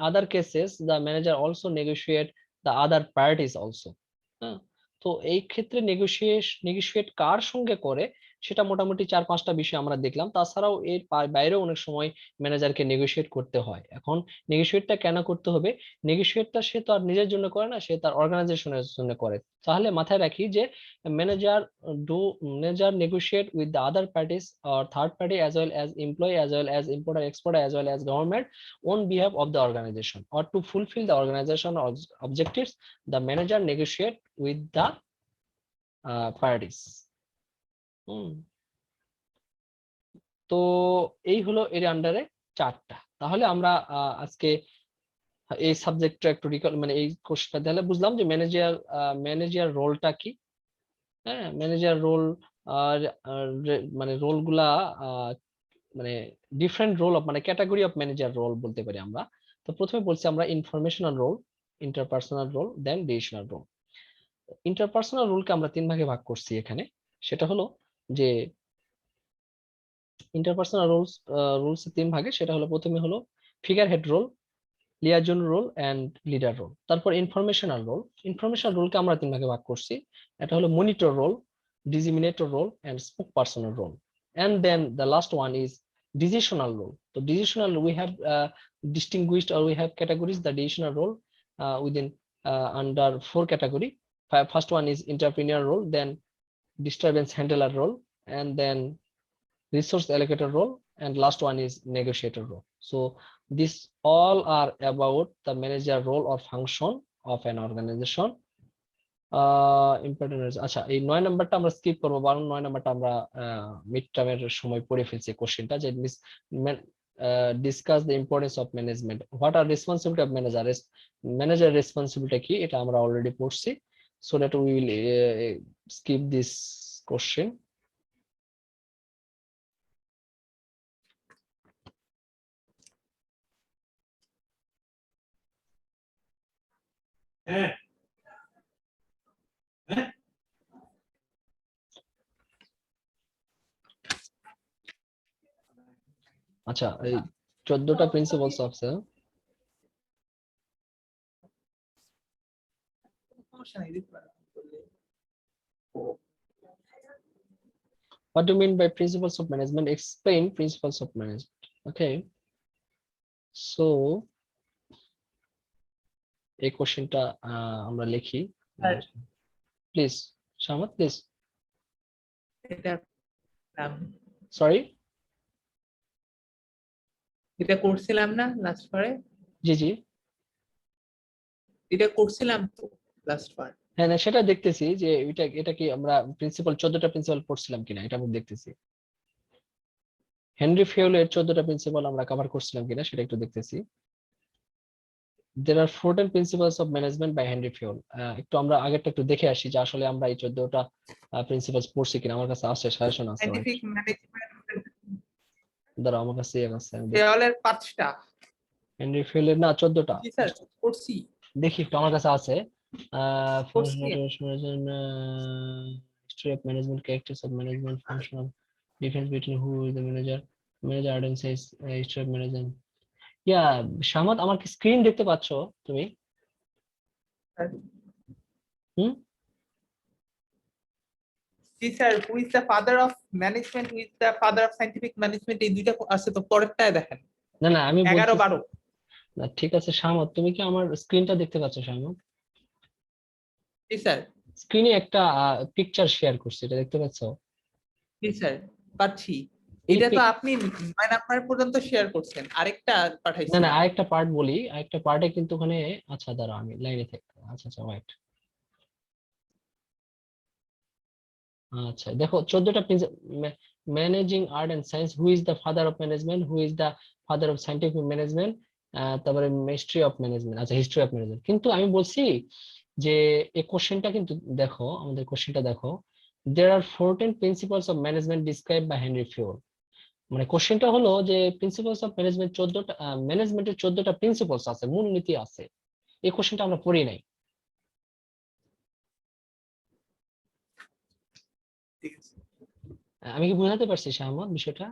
other cases the manager also negotiate the other parties also। তো এই ক্ষেত্রে negotiate কার সঙ্গে করে সেটা মোটামুটি 4-5টা বিষয় আমরা দেখলাম। তাছাড়াও এর বাইরেও অনেক সময় ম্যানেজারকে নেগোশিয়েট করতে হয়। এখন নেগোশিয়েটটা কেন করতে হবে? নেগোশিয়েটটা সে তো আর নিজের জন্য করে না, সে তার অর্গানাইজেশনের জন্য করে। তাহলে মাথায় রাখি যে manager negotiate with the other parties or third party as well as employee as well as importer exporter as well as government on behalf of the organization, or to fulfill the organization objectives the manager negotiate with the parties। তো এই হলো এর আন্ডারে 4টা। তাহলে আমরা আজকে এই সাবজেক্টটা একটু মানে এই কোর্সটা তাহলে বুঝলাম যে ম্যানেজার রোলটা কি। হ্যাঁ, ম্যানেজার রোল মানে রোলগুলা মানে ডিফারেন্ট রোল অফ মানে ক্যাটাগরি অফ ম্যানেজার রোল বলতে পারি আমরা। তো প্রথমে বলছি আমরা ইনফরমেশনাল রোল, ইন্টারপার্সোনাল রোল, দেন ডিসিশনাল রোল। ইন্টারপার্সোনাল রোলকে আমরা 3 ভাগে ভাগ করছি এখানে। সেটা হলো যে ইন্টারপার্সোনাল রোলস 3 ভাগে, সেটা হলো প্রথমে হলো figurehead role, liaison role and leader role. তারপর ইনফরমেশনাল রোলকে আমরা 3 ভাগে ভাগ করছি। এটা হলো monitor role, disseminator role and স্পোক পার্সনের role. And then the last one is decisional role. তো decisional we have distinguished or we have categories the decisional role within under 4 category. First one is entrepreneur role, then disturbance handler role, and then resource allocator role, and last one is negotiator role. So This all are about the manager role or function of an organization. Important আচ্ছা, এই 9 নাম্বারটা আমরা skip করবো, কারণ 9 নাম্বারটা আমরা mid টার্মের সময় পড়ে ফেলছি কোশ্চেনটা, যে discuss the importance of management, what are responsibility of manager, manager responsibility কি, এটা আমরা অলরেডি পড়ছি, so that we will skip this question. আচ্ছা, এই 14টা প্রিন্সিপালস আছে। What do you mean by principles of management? Explain principles of management. Okay, so এই কোশ্চেনটা আমরা লিখি, প্লিজ শামাত, প্লিজ। সরি, এটা করছিলাম না লাস্ট পারে? জি জি, এটা করছিলাম তো লাস্ট পার। হ্যাঁ, না সেটা দেখতেছি যে এটা কি আমরা প্রিন্সিপাল 14টা প্রিন্সিপাল পড়ছিলাম কিনা, এটা আমি দেখতেছি। হেনরি ফিউলের 14টা প্রিন্সিপাল আমরা কভার করছিলাম কিনা সেটা একটু দেখতেছি। There are 14 principles of management by Henry Fayol. একটু আমরা আগেরটা একটু দেখে আসি যে আসলে আমরা এই 14টা প্রিন্সিপালস পড়ছি কিনা। আমার কাছে আছে, সাজেশন আছে, রাইট? সায়েন্টিফিক ম্যানেজমেন্ট দাঁড়াও, আমার কাছে আছে, আমি দেখি। ফেয়ালের 5টা। হেনরি ফিউলের না 14টা, জি স্যার করছি। দেখি একটু, আমার কাছে আছে। করছি। History of management, characters of management, function of difference between who is the manager, manager Arden says, history of management. শামাত, আমার কি স্ক্রিন দেখতে পাচ্ছ তুমি? হুম, জি sir, who is the father of management, who is the father of scientific management, এই দুইটা আছে তো, পরেরটায় দেখেন না না, আমি 11 বলছি 12। না, ঠিক আছে শামাত, তুমি কি আমার স্ক্রিনটা দেখতে পাচ্ছ শামাত? জি স্যার। স্ক্রিনে একটা পিকচার শেয়ার করছি, এটা দেখতে পাচ্ছ? জি স্যার পাচ্ছি। এই এটা তো আপনি 9 নাম্বার পর্যন্ত শেয়ার করছেন, আরেকটা না না, পাঠাইছিলাম। আরেকটা পার্ট বলি, আরেকটা পার্টে কিন্তু ওখানে, আচ্ছা দাঁড়াও আমি লাইনে থাকি, আচ্ছা আচ্ছা ওয়েট, আচ্ছা দেখো 14টা managing art and science, who is the father of management, who is the father of scientific management, তারপরে হিস্ট্রি অফ ম্যানেজমেন্ট, আচ্ছা হিস্ট্রি অফ ম্যানেজমেন্ট। কিন্তু আমি বলছি যে এই কোশ্চেনটা কিন্তু দেখো, আমাদের কোশ্চেনটা দেখো, there are 14 principles of management described by Henry Fayol। মানে কোশ্চেনটা হলো যে প্রিন্সিপালস অফ ম্যানেজমেন্ট 14টা, ম্যানেজমেন্টের 14টা প্রিন্সিপালস আছে, মূলনীতি আছে। এই কোশ্চেনটা আমরা পড়ি নাই। ঠিক আছে। আমি কি বোঝাতে পারছি শাহমত বিষয়টা?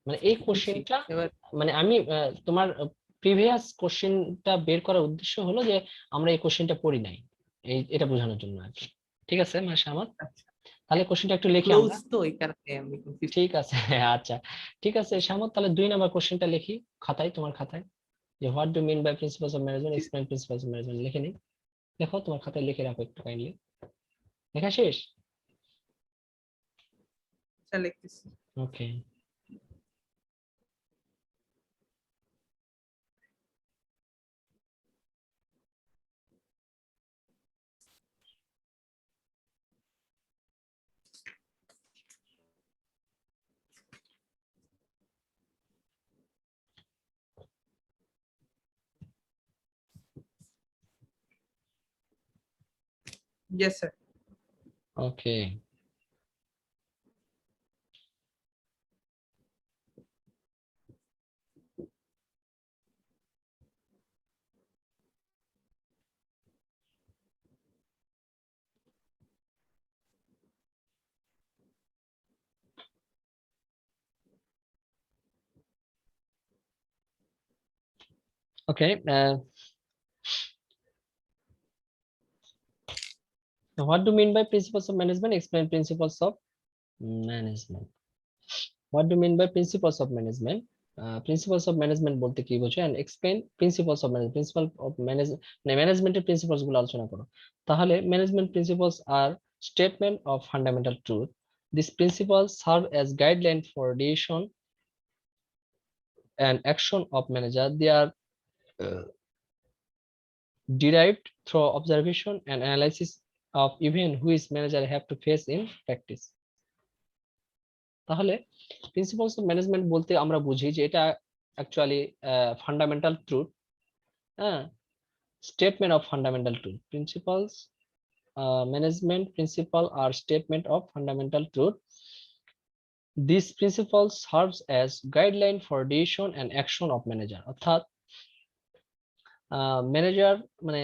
মানে এই কোশ্চেনটা, এবার মানে আমি তোমার প্রিভিয়াস কোশ্চেনটা বের করার উদ্দেশ্য হলো যে আমরা এই কোশ্চেনটা পড়ি নাই, এটা বোঝানোর জন্য আর কি। ঠিক আছে শাহমত, তাহলে কোশ্চেনটা একটু লিখি ক্লোজ আমরা। তো, এই কারণে আমি কনফিউজ। ঠিক আছে আচ্ছা, ঠিক আছে শাহমত, তাহলে 2 নাম্বার কোশ্চেনটা লিখি খাতায়, তোমার খাতায়, যে what do mean by principles of management, explain principles of management, লিখে নিই। দেখো তোমার খাতায় লিখে রাখো একটু কাইন্ডলি। লেখা শেষ? আচ্ছা লিখতেছি। Okay, yes sir. Okay, okay. What do you mean by principles of management? Explain principles of management. What do you mean by principles of management? Principles of management বলতে কি বোঝো? And explain principles of management. Principle of management, ম্যানেজমেন্টের principles গুলো আলোচনা করো। তাহলে management principles are statement of fundamental truth. These principles serve as guideline for decision and action of manager, they are derived through observation and analysis of event which manager have to face in practice. তাহলে principles of management বলতে আমরা বুঝি যে এটা actually fundamental truth, হ্যাঁ, statement of fundamental truth. Principles management principle are statement of fundamental truth. These principles serves as guideline for decision and action of manager, অর্থাৎ manager মানে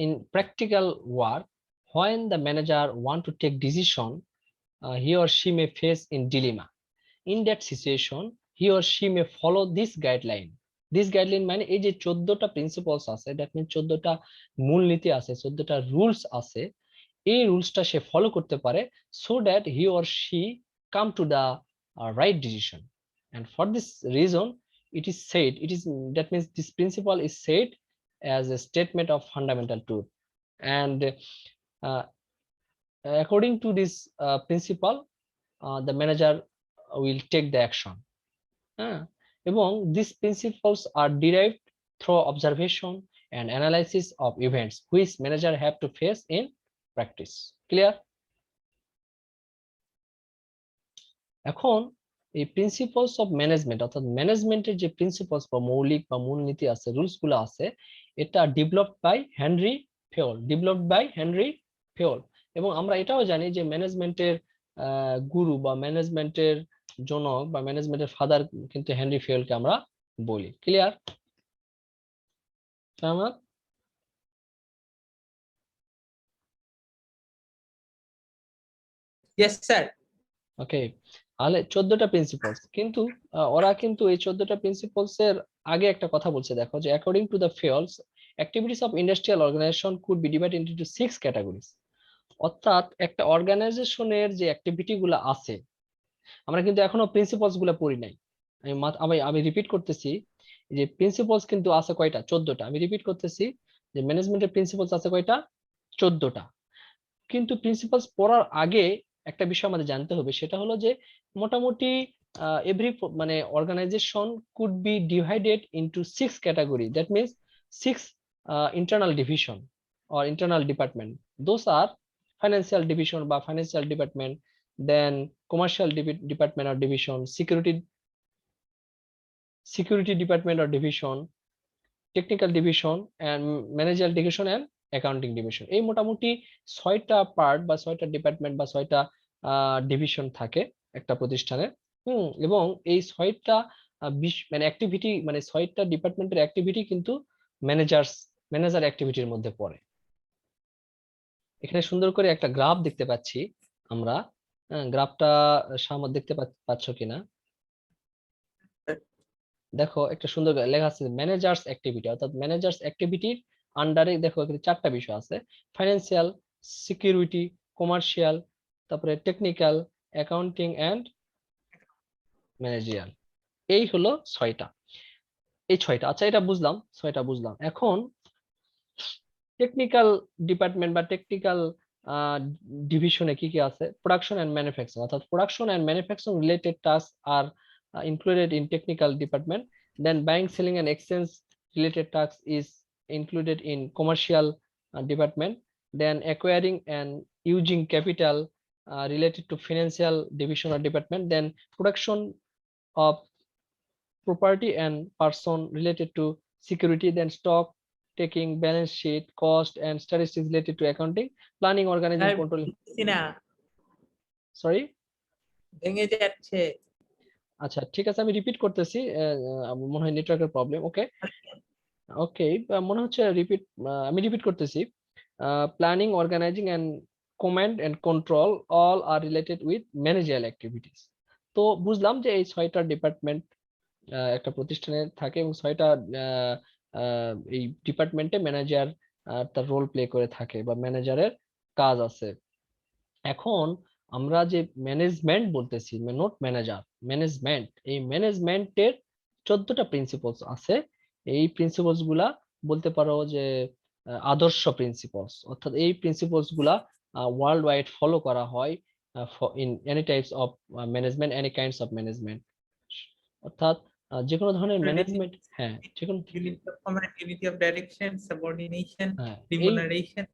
in practical work, when the manager want to take decision, he or she may face in dilemma. In that situation, he or she may follow this guideline. This guideline মানে এই যে 14টা principles আছে, that means 14টা মূলনীতি আছে, 14টা rules আছে, এই রুলসটা সে follow করতে পারে, so that he or she come to the right decision. And for this reason, it is said, it is, that means this principle is said as a statement of fundamental truth. And according to this principle, the manager will take the action. এবং these principles are derived through observation and analysis of events which manager have to face in practice. Clear? এখন এই principles of management, অর্থাৎ ম্যানেজমেন্টের যে principles বা মৌলিক বা মূলনীতি আছে, রুলস গুলো আছে, এটা developed by Henri Fayol, developed by Henri Fayol. এবং আমরা এটাও জানি যে ম্যানেজমেন্টের গুরু বা ম্যানেজমেন্টের জনক বা ম্যানেজমেন্টের ফাদার কিন্তু হেনরি ফিওলকে আমরা বলি। ক্লিয়ার? সহমত? Yes sir. ওকে, তাহলে 14টা প্রিন্সিপালস, কিন্তু ওরা কিন্তু এই 14টা প্রিন্সিপালস এর আগে একটা কথা বলছে, দেখো যে according to the Fayol's, activities of industrial organisation could be divided into 6 categories. অর্থাৎ একটা অর্গানাইজেশনের যে অ্যাক্টিভিটি গুলো আছে, আমরা কিন্তু এখনো প্রিন্সিপালস গুলো পড়ি নাই। আমি রিপিট করতেছি যে প্রিন্সিপালস কিন্তু আছে কয়টা? 14টা। আমি রিপিট করতেছি যে ম্যানেজমেন্টের প্রিন্সিপালস আছে কয়টা? 14টা। কিন্তু প্রিন্সিপালস পড়ার আগে একটা বিষয় আমাদের জানতে হবে, সেটা হলো যে মোটামুটি এভরি মানে organisation could be divided into 6 category, that means 6 internal division or internal department. Those are financial division বা financial department, then commercial department or division, security department or division, technical division and manager division and accounting division. এই মোটামুটি 6টা part বা 6টা department বা 6টা division থাকে একটা প্রতিষ্ঠানে। এবং এই 6টা মানে অ্যাক্টিভিটি, মানে 6টা ডিপার্টমেন্টের অ্যাক্টিভিটি কিন্তু ম্যানেজার অ্যাক্টিভিটির মধ্যে পড়ে। এখানে সুন্দর করে একটা গ্রাফ দেখতে পাচ্ছি আমরা, গ্রাফটা সামনে দেখতে পাচ্ছ কিনা দেখো, একটা সুন্দর লেখা আছে ম্যানেজার্স অ্যাক্টিভিটি, অর্থাৎ ম্যানেজার্স অ্যাক্টিভিটির আন্ডারে দেখো এখানে 4টা বিষয় আছে, ফাইন্যান্সিয়াল, সিকিউরিটি, কমার্শিয়াল, তারপরে টেকনিক্যাল, অ্যাকাউন্টিং এন্ড ম্যানেজারিয়াল। এই হলো 6টা, এই 6টা। আচ্ছা, এটা বুঝলাম, 6টা বুঝলাম। এখন টেকনিক্যাল ডিপার্টমেন্ট বা টেকনিক্যাল ডিভিশনে কি কি আছে? প্রোডাকশন এন্ড ম্যানুফ্যাকচারিং, অর্থাৎ production and manufacturing related task are included in technical department. Then buying, selling and exchange related tasks is included in commercial department. Then acquiring and using capital related to financial division or department. Then production of property and person related to security. Then stock taking, balance sheet, cost and statistics related to accounting. Planning, organizing, control. Sorry, ভেঙে যাচ্ছে। আচ্ছা ঠিক আছে, আমি repeat করতেছি, মনে হয় নেটওয়ার্কের প্রবলেম। ওকে ওকে, মনে হচ্ছে আমি রিপিট করতেছি। Planning, organising and command and control all are related with managerial activities. তো বুঝলাম যে এই 6টা ডিপার্টমেন্ট একটা প্রতিষ্ঠানে থাকে এবং 6টা এই ডিপার্টমেন্টে ম্যানেজার তার রোল প্লে করে থাকে বা ম্যানেজারের কাজ আছে। এখন আমরা যে ম্যানেজমেন্ট বলতেছি, নট ম্যানেজার, ম্যানেজমেন্ট, এই ম্যানেজমেন্টের 14টা প্রিন্সিপালস আছে। এই প্রিন্সিপালস গুলা বলতে পারো যে আদর্শ প্রিন্সিপালস, অর্থাৎ এই প্রিন্সিপালস গুলা ওয়ার্ল্ড ওয়াইড ফলো করা হয় in any types of management, any kinds of management. অর্থাৎ যে কোনো ধরনের ম্যানেজমেন্ট, হ্যাঁ যে কোনো, unity of command, unity of direction, subordination, হ্যাঁ এই, remuneration,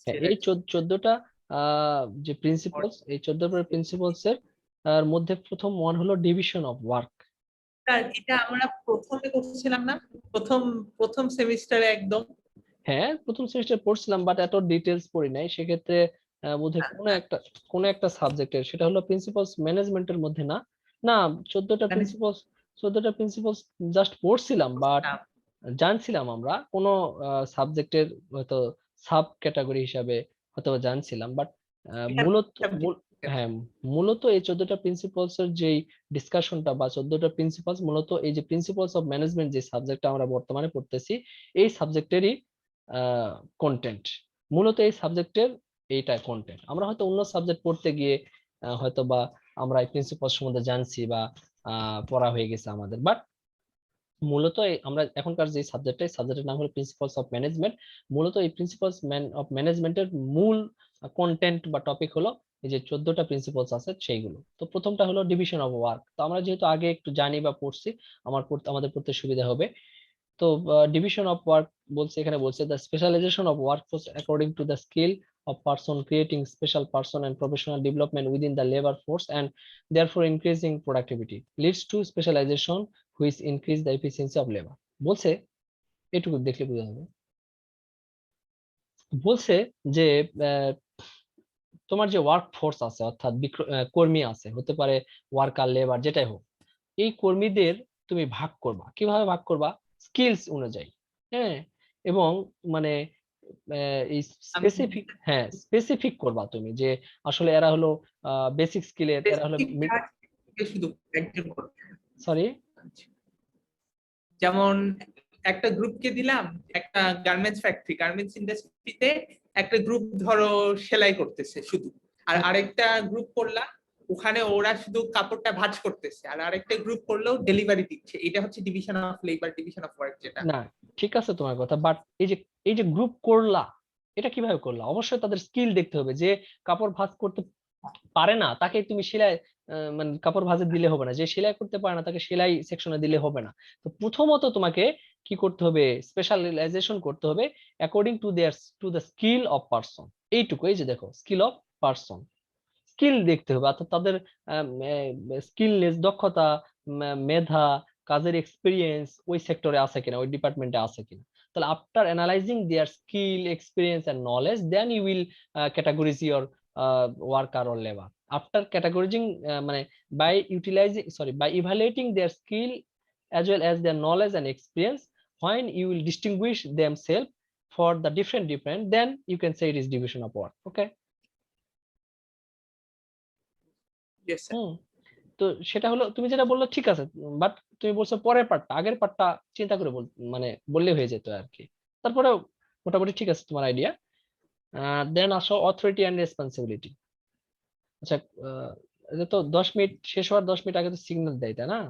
হ্যাঁ এই 14টা যে প্রিন্সিপালস, এই 14টা প্রিন্সিপালস এর মধ্যে প্রথম ওয়ান হলো ডিভিশন অফ ওয়ার্ক। এটা আমরা প্রথমে করছিলাম না, প্রথম প্রথম সেমিস্টারে একদম। হ্যাঁ প্রথম সেমিস্টার পড়ছিলাম, বাট এত ডিটেলস পড়ি নাই, সেক্ষেত্রে বোধহয় কোনো একটা সাবজেক্টের, সেটা হলো প্রিন্সিপালস ম্যানেজমেন্টের মধ্যে না, না 14টা প্রিন্সিপালস, 14টা প্রিন্সিপালস জাস্ট পড়ছিলাম, বাট জানছিলাম আমরা কোনো সাবজেক্টের হয়তো সাব ক্যাটাগরি হিসাবে হয়তো জানছিলাম, বাট মূলত হ্যাঁ মূলত এই 14টা প্রিন্সিপালস এর যে ডিসকাশনটা বা 14টা প্রিন্সিপালস মূলত এই যে প্রিন্সিপালস অফ ম্যানেজমেন্ট যে সাবজেক্টটা আমরা বর্তমানে পড়তেছি, এই সাবজেক্টেরই কন্টেন্ট, মূলত এই সাবজেক্টের এইটা কন্টেন্ট। আমরা হয়তো অন্য সাবজেক্ট পড়তে গিয়ে হয়তো বা আমরা এই প্রিন্সিপাল সম্বন্ধে জানছি বা পড়া হয়ে গেছে আমাদের, বাট মূলত আমরা এখনকার যে সাবজেক্টের নাম হলো প্রিন্সিপালস অফ ম্যানেজমেন্ট। মূলত এই প্রিন্সিপালস অফ ম্যানেজমেন্টের মূল কন্টেন্ট বা টপিক হলো এই যে 14টা প্রিন্সিপালস আছে সেইগুলো। তো প্রথমটা হলো ডিভিশন অফ ওয়ার্ক, তো আমরা যেহেতু আগে একটু জানি বা পড়ছি, আমাদের পড়তে সুবিধা হবে। তো ডিভিশন অফ ওয়ার্ক বলছে, এখানে বলছে the specialisation of workforce according to the skill of person, creating special person and professional development within the labor force and therefore increasing productivity leads to specialization which increase the efficiency of labor। বলছে এটুকু দেখলে বোঝা যাবে, বলছে যে আহ, তোমার যে work force আছে অর্থাৎ কর্মী আছে, হতে পারে ওয়ার্কার লেবার যেটাই হোক, এই কর্মীদের তুমি ভাগ করবা, কিভাবে ভাগ করবা? স্কিলস অনুযায়ী, হ্যাঁ, এবং মানে এই স্পেসিফিক, হ্যাঁ স্পেসিফিক করবা তুমি যে আসলে এরা হলো বেসিক স্কিলের, এরা হলো শুধু একজন করবে। সরি যেমন একটা গ্রুপকে দিলাম একটা গার্মেন্টস ফ্যাক্টরি, গার্মেন্টস ইন্ডাস্ট্রিতে একটা গ্রুপ ধরো সেলাই করতেছে শুধু, আর আরেকটা গ্রুপ করলাম ওখানে ওরা শুধু কাপড়টা ভাঁজ করতেছে, আর আরেকটা গ্রুপ করলেও ডেলিভারি দিচ্ছে। এটা হচ্ছে division of labour, division of work যেটা। না ঠিক আছে তোমার কথা, বাট এই যে গ্রুপ করলা, এটা কিভাবে করলা? অবশ্যই তাদের স্কিল দেখতে হবে, যে কাপড় ভাঁজ করতে পারে না তাকে তুমি সেলাই মানে কাপড় ভাঁজে দিলে হবে না, যে সেলাই করতে পারে না তাকে সেলাই সেকশনে দিলে হবে না। তো প্রথমত তোমাকে কি করতে হবে? স্পেশালাইজেশন করতে হবে according to the skill of person. এইটুকু, এই যে দেখো স্কিল অফ পারসন, স্কিল দেখতে হবে, অর্থাৎ তাদের স্কিলনেস, দক্ষতা, মেধা, কাজের এক্সপিরিয়েন্স ওই সেক্টরে আছে কিনা, ওই ডিপার্টমেন্টে আছে কিনা। তাহলে after analysing their skill, experience and knowledge, then you will categories your worker or labour. After categorising মানে by evaluating their skill as well as their knowledge and experience, when you will distinguish themselves for the different, then you can say it is division of work. Okay. Yes, sir. তো সেটা হলো তুমি যেটা বললো ঠিক আছে, but তুমি বলছো পরের পার্টটা, আগের পার্টটা চিন্তা করে মানে বললে হয়ে যেত আর কি। তারপরে মোটামুটি ঠিক আছে তোমার আইডিয়া। দেন আসো অথরিটি এন্ড রেসপন্সিবিলিটি। আচ্ছা এটা তো 10 মিনিট শেষ হওয়ার 10 মিনিট আগে তো সিগন্যাল দেয়, তাই না?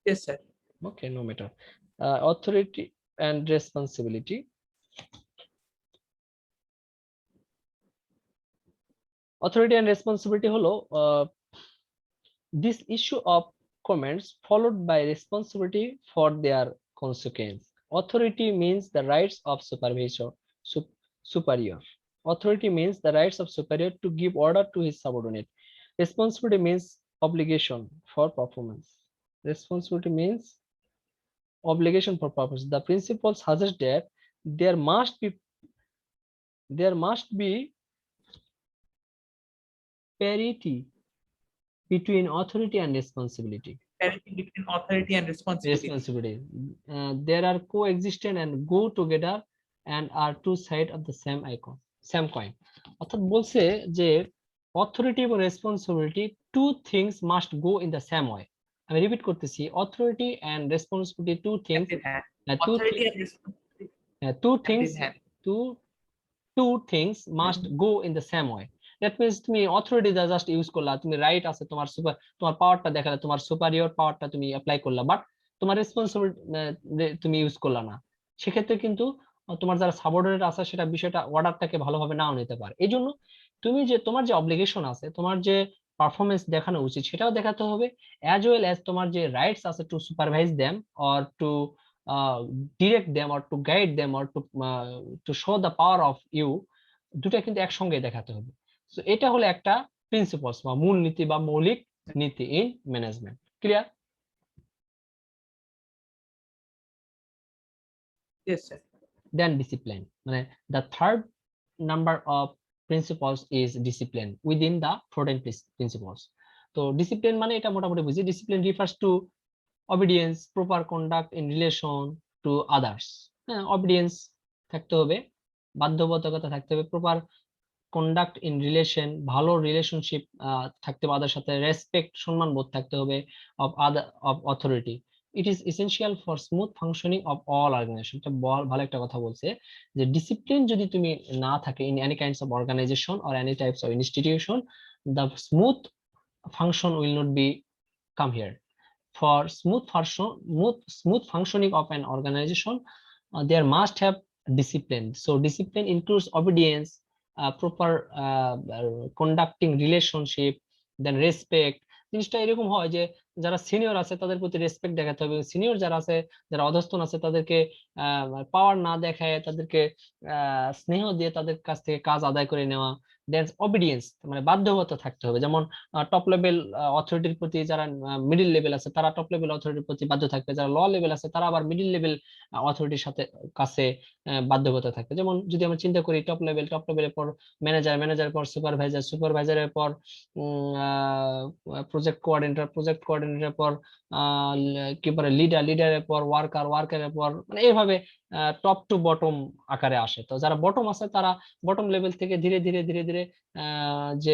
Yes, sir. Okay, no matter. Authority and responsibility, authority and responsibility হলো this issue of comments followed by responsibility for their consequence. Authority means the rights of supervisor, superior. Authority means the rights of superior to give order to his subordinate. Responsibility means obligation for performance. Responsibility means obligation for purpose. The principle suggests that there must be parity between authority and responsibility. Parity between authority and responsibility. There are coexistent and go together and are two sides of the same coin. অর্থাৎ বলছে যে authority এবং responsibility two things must go in the same way. আমি repeat করতেছি, authority and responsibility two things, Authority and responsibility. Two things must go in the same way. That means তুমি authority just use করলা, তুমি right আছে, তোমার পাওয়ারটা দেখালে, তোমার সুপারিয়র পাওয়ারটা তুমি অ্যাপ্লাই করলা, বাট তোমার রেসপন্সিবিলিটি তুমি ইউজ করলা না। সেক্ষেত্রে কিন্তু তোমার যারা সাবঅর্ডিনেট আছে সেটা বিষয়টা অর্ডারটাকে ভালোভাবে নাও নিতে পারে। এই জন্য তুমি যে তোমার যে অব্লিগেশন আছে, তোমার যে পারফরমেন্স দেখানো উচিত সেটাও দেখাতে হবে, অ্যাজ ওয়েল অ্যাজ তোমার যে রাইটস আছে to supervise them or to direct them or to guide them or to show the power of you, দুটা কিন্তু একসঙ্গে দেখাতে হবে। তো এটা হলো একটা প্রিন্সিপালস বা মূল নীতি বা মৌলিক নীতি in management. Clear? Yes, sir. Then discipline, মানে the third number of principles is discipline within the 14 principles. তো ডিসিপ্লিন মানে এটা মোটামুটি বুঝি, discipline refers to obedience, proper conduct in relation to others। হ্যাঁ, obedience থাকতে হবে, বাধ্যবাধকতা থাকতে হবে, প্রপার কন্ডাক্ট ইন রিলেশন, ভালো রিলেশনশিপ থাকতে হবে, তাদের সাথে রেসপেক্ট, সম্মান বোধ থাকতে হবে of other of authority. It is essential for smooth functioning of all organisation. এটা ভালো একটা কথা বলছে যে ডিসিপ্লিন যদি তুমি না থাকে in any kinds of organisation or any types of institution, the smooth function will not be come here. For smooth functioning of an organization, there must have discipline. So discipline includes obedience, proper conducting relationship, then respect। জিনিসটা এরকম হয় যে যারা senior আছে তাদের প্রতি respect দেখাতে হবে, সিনিয়র যারা আছে, যারা অধস্তন আছে তাদেরকে পাওয়ার না দেখায়, তাদেরকে স্নেহ দিয়ে তাদের কাছ থেকে কাজ আদায় করে নেওয়া। দেন অবিডিয়েন্স, মানে বাধ্যবতা থাকতে হবে, যেমন টপ লেভেল অথরিটির প্রতি, যারা মিডিল লেভেল আছে তারা টপ লেভেল অথরিটির প্রতি বাধ্য থাকবে, যারা ল লেভেল আছে তারা আবার মিডিল লেভেল অথরিটির সাথে কাছে বাধ্যবতা থাকবে। যেমন যদি আমরা চিন্তা করি টপ লেভেলের পর ম্যানেজার, ম্যানেজারের পর সুপারভাইজার, সুপারভাইজারের পর প্রজেক্ট কোঅর্ডিনেটরের পর কি বলে লিডার, লিডারের পর ওয়ার্কার, ওয়ার্কারের পর, মানে এইভাবে টপ টু বটম আকারে আসে। তো যারা বটম আছে তারা বটম লেভেল থেকে ধীরে ধীরে ধীরে ধীরে যে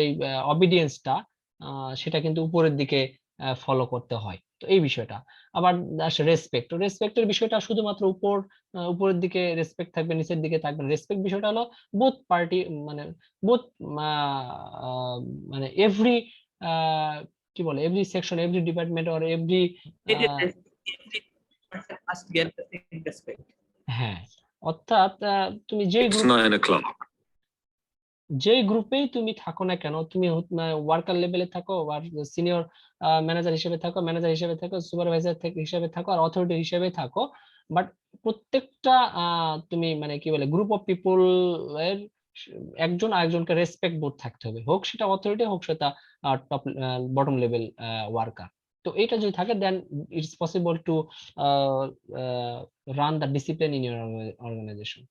অবিডিয়েন্সটা সেটা কিন্তু উপরের দিকে ফলো করতে হয়। তো এই বিষয়টা আবার রেসপেক্ট, রেসপেক্টের বিষয়টা শুধুমাত্র উপরের দিকে রেসপেক্ট থাকবে, নিচের দিকে থাকবে। রেসপেক্ট বিষয়টা হলো বোথ পার্টি, মানে বোথ মানে এভরি কি বলে every section, every department or every, Every person must get the same respect. হ্যাঁ, অর্থাৎ তুমি যে It's গ্রুপ, 9 o'clock. যে গ্রুপেই তুমি থাকো না কেন, তুমি ওয়ার্কার লেভেলে থাকো আর সিনিয়র ম্যানেজার হিসেবে থাকো, ম্যানেজার হিসেবে থাকো, সুপারভাইজার হিসেবে থাকো আর অথরিটি হিসেবে থাকো, বাট প্রত্যেকটা তুমি মানে কি বলে গ্রুপ অফ পিপল এর একজন আরেকজনকে রেসপেক্ট বোধ থাকতে হবে, হোক সেটা অথরিটি, হোক সেটা টপ বটম লেভেল ওয়ার্কার। তো এটা যদি থাকে then it's possible to run the discipline in your organisation.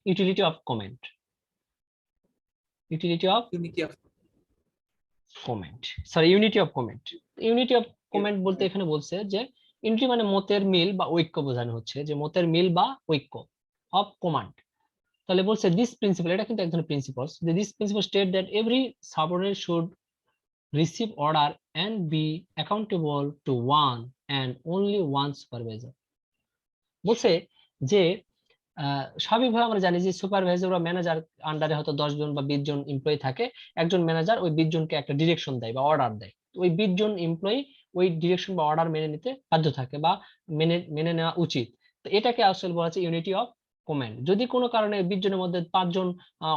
Utility of comment, utility of Unity of comment, sorry unity of comment. Unity of comment বলতে এখানে বলছে যে ইউনিটি মানে মতের মিল বা ঐক্য বোঝানো হচ্ছে, যে মতের মিল বা ঐক্য, অফ কমান্ড। তাহলে বলছে দিস প্রিন্সিপাল, এটা কিন্তু এক ধরনের প্রিন্সিপালস, যে this principle state that every subordinate should receive order and be accountable to one and only one supervisor. বলছে যে স্বাভাবিকভাবে আমরা জানি যে সুপারভাইজার বা ম্যানেজার আন্ডারে হয়তো 10 জন বা 20 জন এমপ্লয়ি থাকে, একজন ম্যানেজার ওই 20 জনকে একটা ডিরেকশন দেয় বা অর্ডার দেয়, ওই 20 জন এমপ্লয়ি ওই ডিরেকশন বা অর্ডার মেনে নিতে বাধ্য থাকে বা মেনে মেনে নেওয়া উচিত। তো এটাকে আসলে বলা হচ্ছে ইউনিটি অফ কমান্ড। যদি কোনো কারণে 20 জনের মধ্যে 5 জন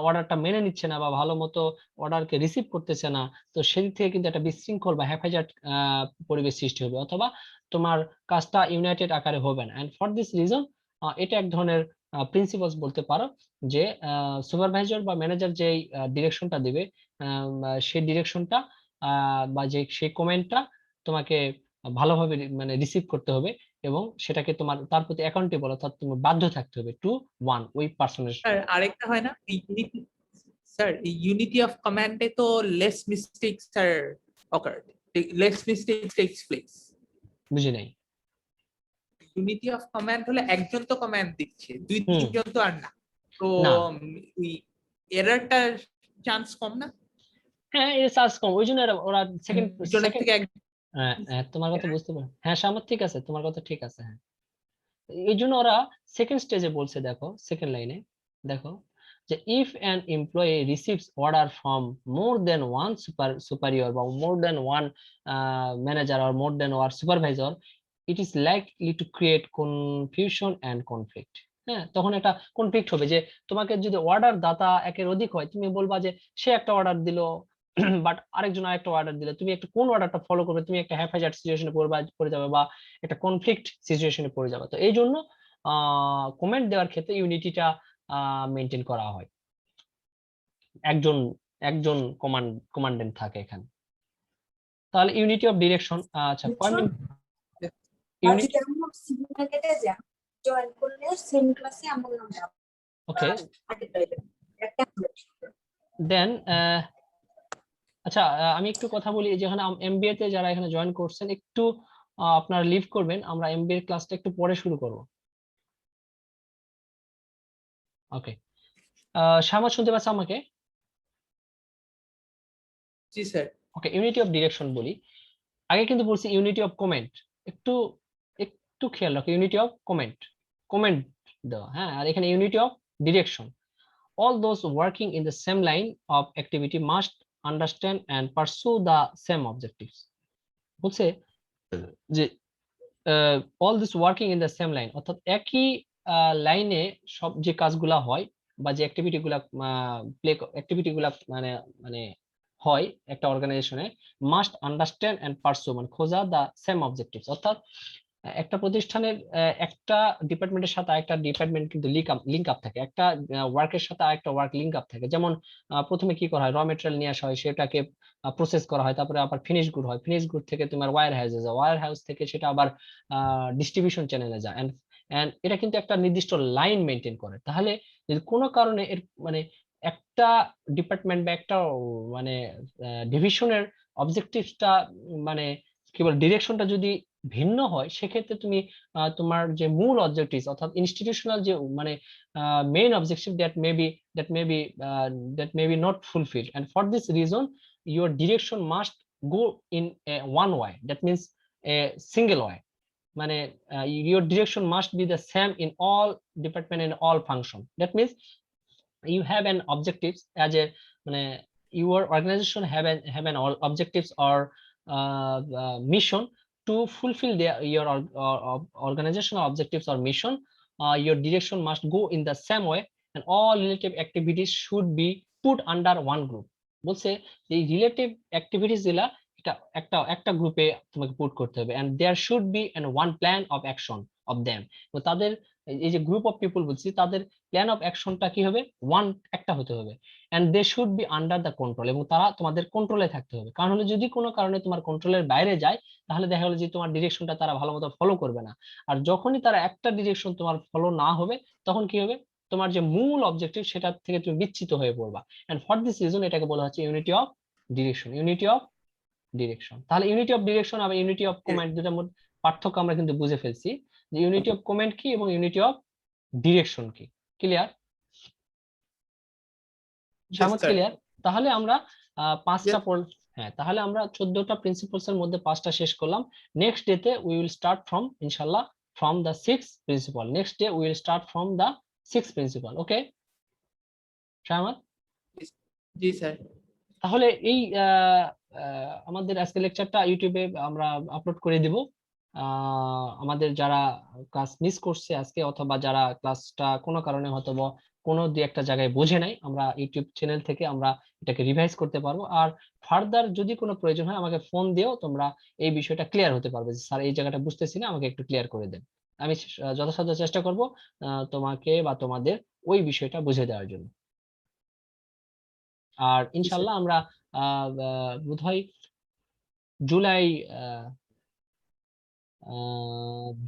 অর্ডারটা মেনে নিচ্ছে না বা ভালো মতো অর্ডারকে রিসিভ করতেছে না, তো সেদিক থেকে কিন্তু একটা বিশৃঙ্খল বা হ্যাফাজার্ড পরিবেশ সৃষ্টি হবে, অথবা তোমার কাজটা ইউনাইটেড আকারে হবে না। এন্ড ফর দিস রিজন এটা এক ধরনের প্রিন্সিপালস বলতে পারো, যে সুপারভাইজার বা ম্যানেজার যে ডিরেকশনটা দিবে সেই ডিরেকশনটা বা যে সেই কমেন্টটা তোমাকে ভালোভাবে মানে রিসিভ করতে হবে, এবং সেটাকে তোমার তার প্রতি অ্যাকাউন্টেবল, অর্থাৎ তুমি বাধ্য থাকতে হবে টু ওয়ান, ওই পার্সনের। স্যার আরেকটা হয় না ইউনিটি, স্যার ইউনিটি অফ কমান্ডে তো লেস মিস্টেক স্যার অকার, লেস মিস্টেক টেকস প্লেস। বুঝি নাই। ইউনিটি অফ কমান্ড হলে একজন তো কমান্ড দিচ্ছে, দুই তিনজন তো আর না, তো না। ওই এররটার চান্স কম না? হ্যাঁ, এর চার্জ কম, ওই জন্য ওরা সেকেন্ড জনের থেকে তোমার কথা বুঝতে পারো, হ্যাঁ সামর্থ্য ঠিক আছে, তোমার কথা ঠিক আছে, হ্যাঁ। এই জন্য ওরা সেকেন্ড স্টেজে বলছে, দেখো সেকেন্ড লাইনে দেখো, যে if an employee receives order from more than one superior বা more than one manager or more than one supervisor, it is likely to create confusion and conflict. হ্যাঁ, তখন একটা কনফ্লিক্ট হবে, যে তোমাকে যদি অর্ডার দাতা একের অধিক হয়, তুমি বলবা যে সে একটা অর্ডার দিল, বাট আরেকজন আরেকটা অর্ডার দিলে তুমি একটা কোন অর্ডারটা ফলো করবে, তুমি একটা হ্যাফাজার্ড সিচুয়েশনে পড়ে যাবে বা একটা কনফ্লিক্ট সিচুয়েশনে পড়ে যাবে। তো এই জন্য কমেন্ট দেওয়ার ক্ষেত্রে ইউনিটিটা মেনটেন করা হয়, একজন একজন কমান্ডেন্ট থাকে এখানে। তাহলে ইউনিটি অফ ডিরেকশন, আচ্ছা পয়েন্ট ইউনিটি, ওকে দেন আচ্ছা আমি একটু কথা বলি, যেখানে এমবিএ তে যারা এখানে জয়েন করছেন একটু আপনারা লিভ করবেন, আমরা এমবিএ ক্লাসটা একটু পরে শুরু করব। ওকে শামা শুনতে পাচ্ছ আমাকে? জি sir. Okay unity of direction বলি, আগে কিন্তু বলছি ইউনিটি অফ কমেন্ট, একটু একটু খেয়াল রাখো, ইউনিটি অফ কমেন্ট, কমেন্ট দেওয়া, হ্যাঁ, আর এখানে unity of direction, all those working in the same line of activity must understand and pursue the same objectives। বলছে যে all this working in the same line, অর্থাৎ একই লাইনে সব যে কাজগুলা হয় বা যে অ্যাক্টিভিটি গুলা অ্যাক্টিভিটি গুলা মানে মানে হয় একটা অর্গানাইজেশনে, মাস্ট আন্ডারস্ট্যান্ড এন্ড পারসু মানে খোঁজা দা সেম অবজেক্টিভস, অর্থাৎ একটা প্রতিষ্ঠানের একটা ডিপার্টমেন্টের সাথে আরেকটা ডিপার্টমেন্ট কিন্তু লিংক আপ থাকে, একটা ওয়ার্কের সাথে আরেকটা ওয়ার্ক লিংক আপ থাকে। যেমন প্রথমে কি করা হয়, র মেটেরিয়াল নিয়ে আসা হয়, সেটাকে প্রসেস করা হয়, তারপরে আবার ফিনিশ গুড হয়, ফিনিশ গুড থেকে তোমার ওয়্যার হাউসে যায়, ওয়্যার হাউস থেকে সেটা আবার ডিস্ট্রিবিউশন চ্যানেলে যায়, এন্ড এটা কিন্তু একটা নির্দিষ্ট লাইন মেনটেন করে। তাহলে যদি কোনো কারণে এর মানে একটা ডিপার্টমেন্ট বা একটা মানে ডিভিশনের অবজেক্টিভসটা মানে কি বল ডিরেকশনটা যদি ভিন্ন হয়, সেক্ষেত্রে তুমি তোমার যে মূল অবজেক্টিভস অর্থাৎ ইনস্টিটিউশনাল যে মানে main objective that may be that may be not fulfilled, and for this reason your direction must go in a one way, that means a single way, মানে your direction must be the same in all department and all function, that means you have an objectives as a মানে your organization have an all objectives or mission to fulfill your organizational objectives or mission. Your direction must go in the same way and all relative activities should be put under one group। বলছে এই relative activities গুলা এটা একটা একটা গ্রুপে তোমাকে put করতে হবে, and there should be an one plan of action of them। তো তাদের এই যে গ্রুপ অফ পিপল বলছি, তাদের প্ল্যান অফ অ্যাকশনটা কি হবে, ওয়ান একটা হতে হবে, and they should be under the control, এবং তারা তোমাদের কন্ট্রোলে থাকতে হবে। কারণ হলো যদি কোনো কারণে তোমার কন্ট্রোলের বাইরে যায়, তাহলে দেখা গেলো যে তোমার ডিরেকশনটা তারা ভালো মতো ফলো করবে না। আর যখনই তারা একটা ডিরেকশন তোমার ফলো না হবে, তখন কি হবে, তোমার যে মূল অবজেক্টিভ সেটা থেকে তুমি বিচ্যুত হয়ে পড়বা। এন্ড ফর দিস রিজন এটাকে বলা হচ্ছে unity of direction, unity of direction. তাহলে ইউনিটি অফ ডিরেকশন আর ইউনিটি অফ কমান্ড দুটার মধ্যে পার্থক্য আমরা কিন্তু বুঝে ফেলছি, যে ইউনিটি অফ কমান্ড কি এবং ইউনিটি অফ ডিরেকশন কি। ক্লিয়ার শামুক, ক্লিয়ার? তাহলে আমরা পাঁচটা হ্যাঁ, তাহলে আমরা 14টা প্রিন্সিপালস এর মধ্যে 5টা শেষ করলাম। নেক্সট ডে তে উই উইল স্টার্ট ফ্রম ইনশাআল্লাহ from the 6th principal, next day we will start from the 6th principal. Okay শামুক? জি স্যার। তাহলে এই আমাদের আজকে লেকচারটা ইউটিউবে আমরা আপলোড করে দিব। আমাদের যারা ক্লাস মিস করছে আজকে, অথবা যারা ক্লাসটা কোনো কারণে হয়তো বা কোনো দুই একটা জায়গায় বোঝে নাই, আমরা ইউটিউব চ্যানেল থেকে আমরা এটাকে রিভাইজ করতে পারবো। আর ফার্দার যদি কোনো প্রয়োজন হয় আমাকে ফোন দিও, তোমরা এই বিষয়টা ক্লিয়ার হতে পারবে যে স্যার এই জায়গাটা বুঝতেছি না, আমাকে একটু ক্লিয়ার করে দেন। আমি যথাসাধ্য চেষ্টা করব তোমাকে বা তোমাদের ওই বিষয়টা বুঝে দেওয়ার জন্য। আর ইনশাল্লাহ আমরা বোধহয় জুলাই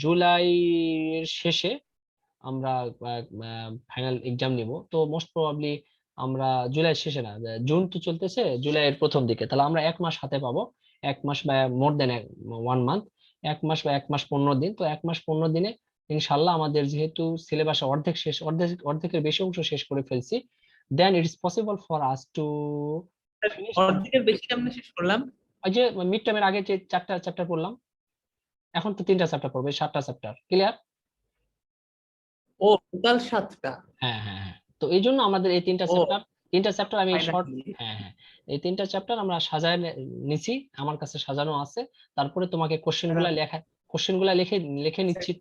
জুলাইয়ের শেষে আমরা ফাইনাল এক্সাম নিব। তো মোস্ট প্রবাবলি আমরা জুলাই শেষে না, জুন তো চলতেছে, জুলাইয়ের প্রথম দিকে, তাহলে আমরা 1 মাস হাতে পাবো, 1 মাস বা মোর দেন 1 মান্থ, 1 মাস বা 1 মাস 15 দিন। তো 1 মাস 15 দিনে ইনশাল্লাহ আমাদের যেহেতু সিলেবাস অর্ধেক শেষ, অর্ধেকের বেশি অংশ শেষ করে ফেলছি, then it is possible for us to finish. অর্ধেকের বেশি আমরা শেষ করলাম। ওই যে মিড টার্মের আগে যে 4টা চ্যাপ্টার পড়লাম, এখন তো 3টা চ্যাপ্টার পড়বে, 7টা চ্যাপ্টার। ক্লিয়ার? ও টোটাল 7টা। হ্যাঁ হ্যাঁ হ্যাঁ, তো এই জন্য আমাদের এই 3টা চ্যাপ্টার আমি শর্ট, হ্যাঁ হ্যাঁ, এই 3টা চ্যাপ্টার আমরা সাজায় নিছি, আমার কাছে সাজানো আছে। তারপরে তোমাকে কোশ্চেনগুলা লিখে লিখে নিচ্ছি।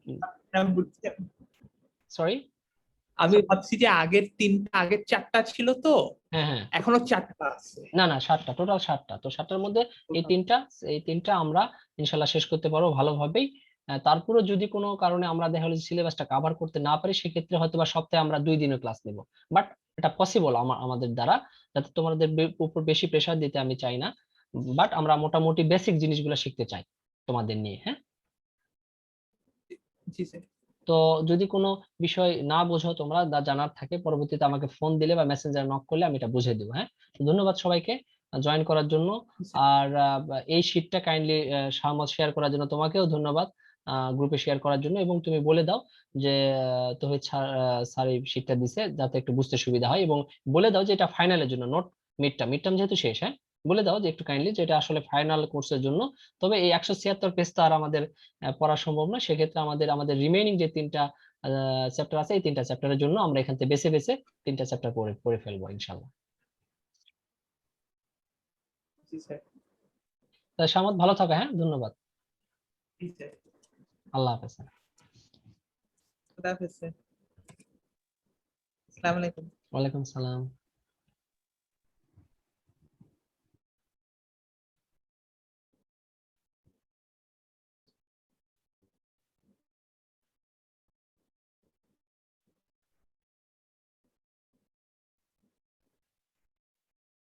সরি আমি ভাবছি যে আগের 4টা ছিল তো, হ্যাঁ হ্যাঁ, এখনো 4টা আছে। না না 7টা, টোটাল 7টা। তো 7টার মধ্যে এই তিনটা আমরা ইনশাল্লাহ শেষ করতে পারবো ভালোভাবেই। তারপরে যদি কোনো কারণে আমরা দেখা হলো সিলেবাসটা কভার করতে না পারি, সেক্ষেত্রে হয়তো বা সপ্তাহে আমরা 2 দিনের ক্লাস নেব। বাট এটা পসিবল আমাদের দ্বারা, যাতে তোমাদের উপর বেশি প্রেশার দিতে আমি চাই না। বাট আমরা মোটামুটি বেসিক জিনিসগুলো শিখতে চাই তোমাদের নিয়ে, হ্যাঁ। জি স্যার। তো যদি কোনো বিষয় না বোঝো তোমরা, জানার থাকে, পরবর্তীতে আমাকে ফোন দিলে বা মেসেঞ্জার নক করলে আমি এটা বুঝিয়ে দেবো, হ্যাঁ। তো ধন্যবাদ সবাইকে জয়েন করার জন্য। আর এই শীটটা কাইন্ডলি সামত শেয়ার করার জন্য তোমাকেও ধন্যবাদ, গ্রুপে শেয়ার করার জন্য। এবং তুমি বলে দাও যে তোহিদ স্যার এই শীটটা দিছে, যাতে একটু বুঝতে সুবিধা হয়। এবং বলে দাও যে এটা ফাইনালের জন্য, নোট মিড টার্ম যেহেতু শেষ, হ্যাঁ। বলে দাও যে একটু কাইন্ডলি, যে এটা আসলে ফাইনাল কোর্সের জন্য। তবে এই 176 পেজ তো আর আমাদের পড়া সম্ভব না। সেক্ষেত্রে আমাদের আমাদের রিমেইনিং যে 3টা চ্যাপ্টার আছে, এই 3টা চ্যাপ্টারের জন্য আমরা এখান থেকে বেছে বেছে 3টা চ্যাপ্টার পড়ে পড়ে ফেলবো ইনশাল্লাহ। জি স্যার। তা সামাদ, ভালো থাকো, হ্যাঁ, ধন্যবাদ। জি স্যার। আল্লাহ হাফেজ। খুদা হাফেজ স্যার। আসসালামু আলাইকুম। ওয়ালাইকুম সালাম।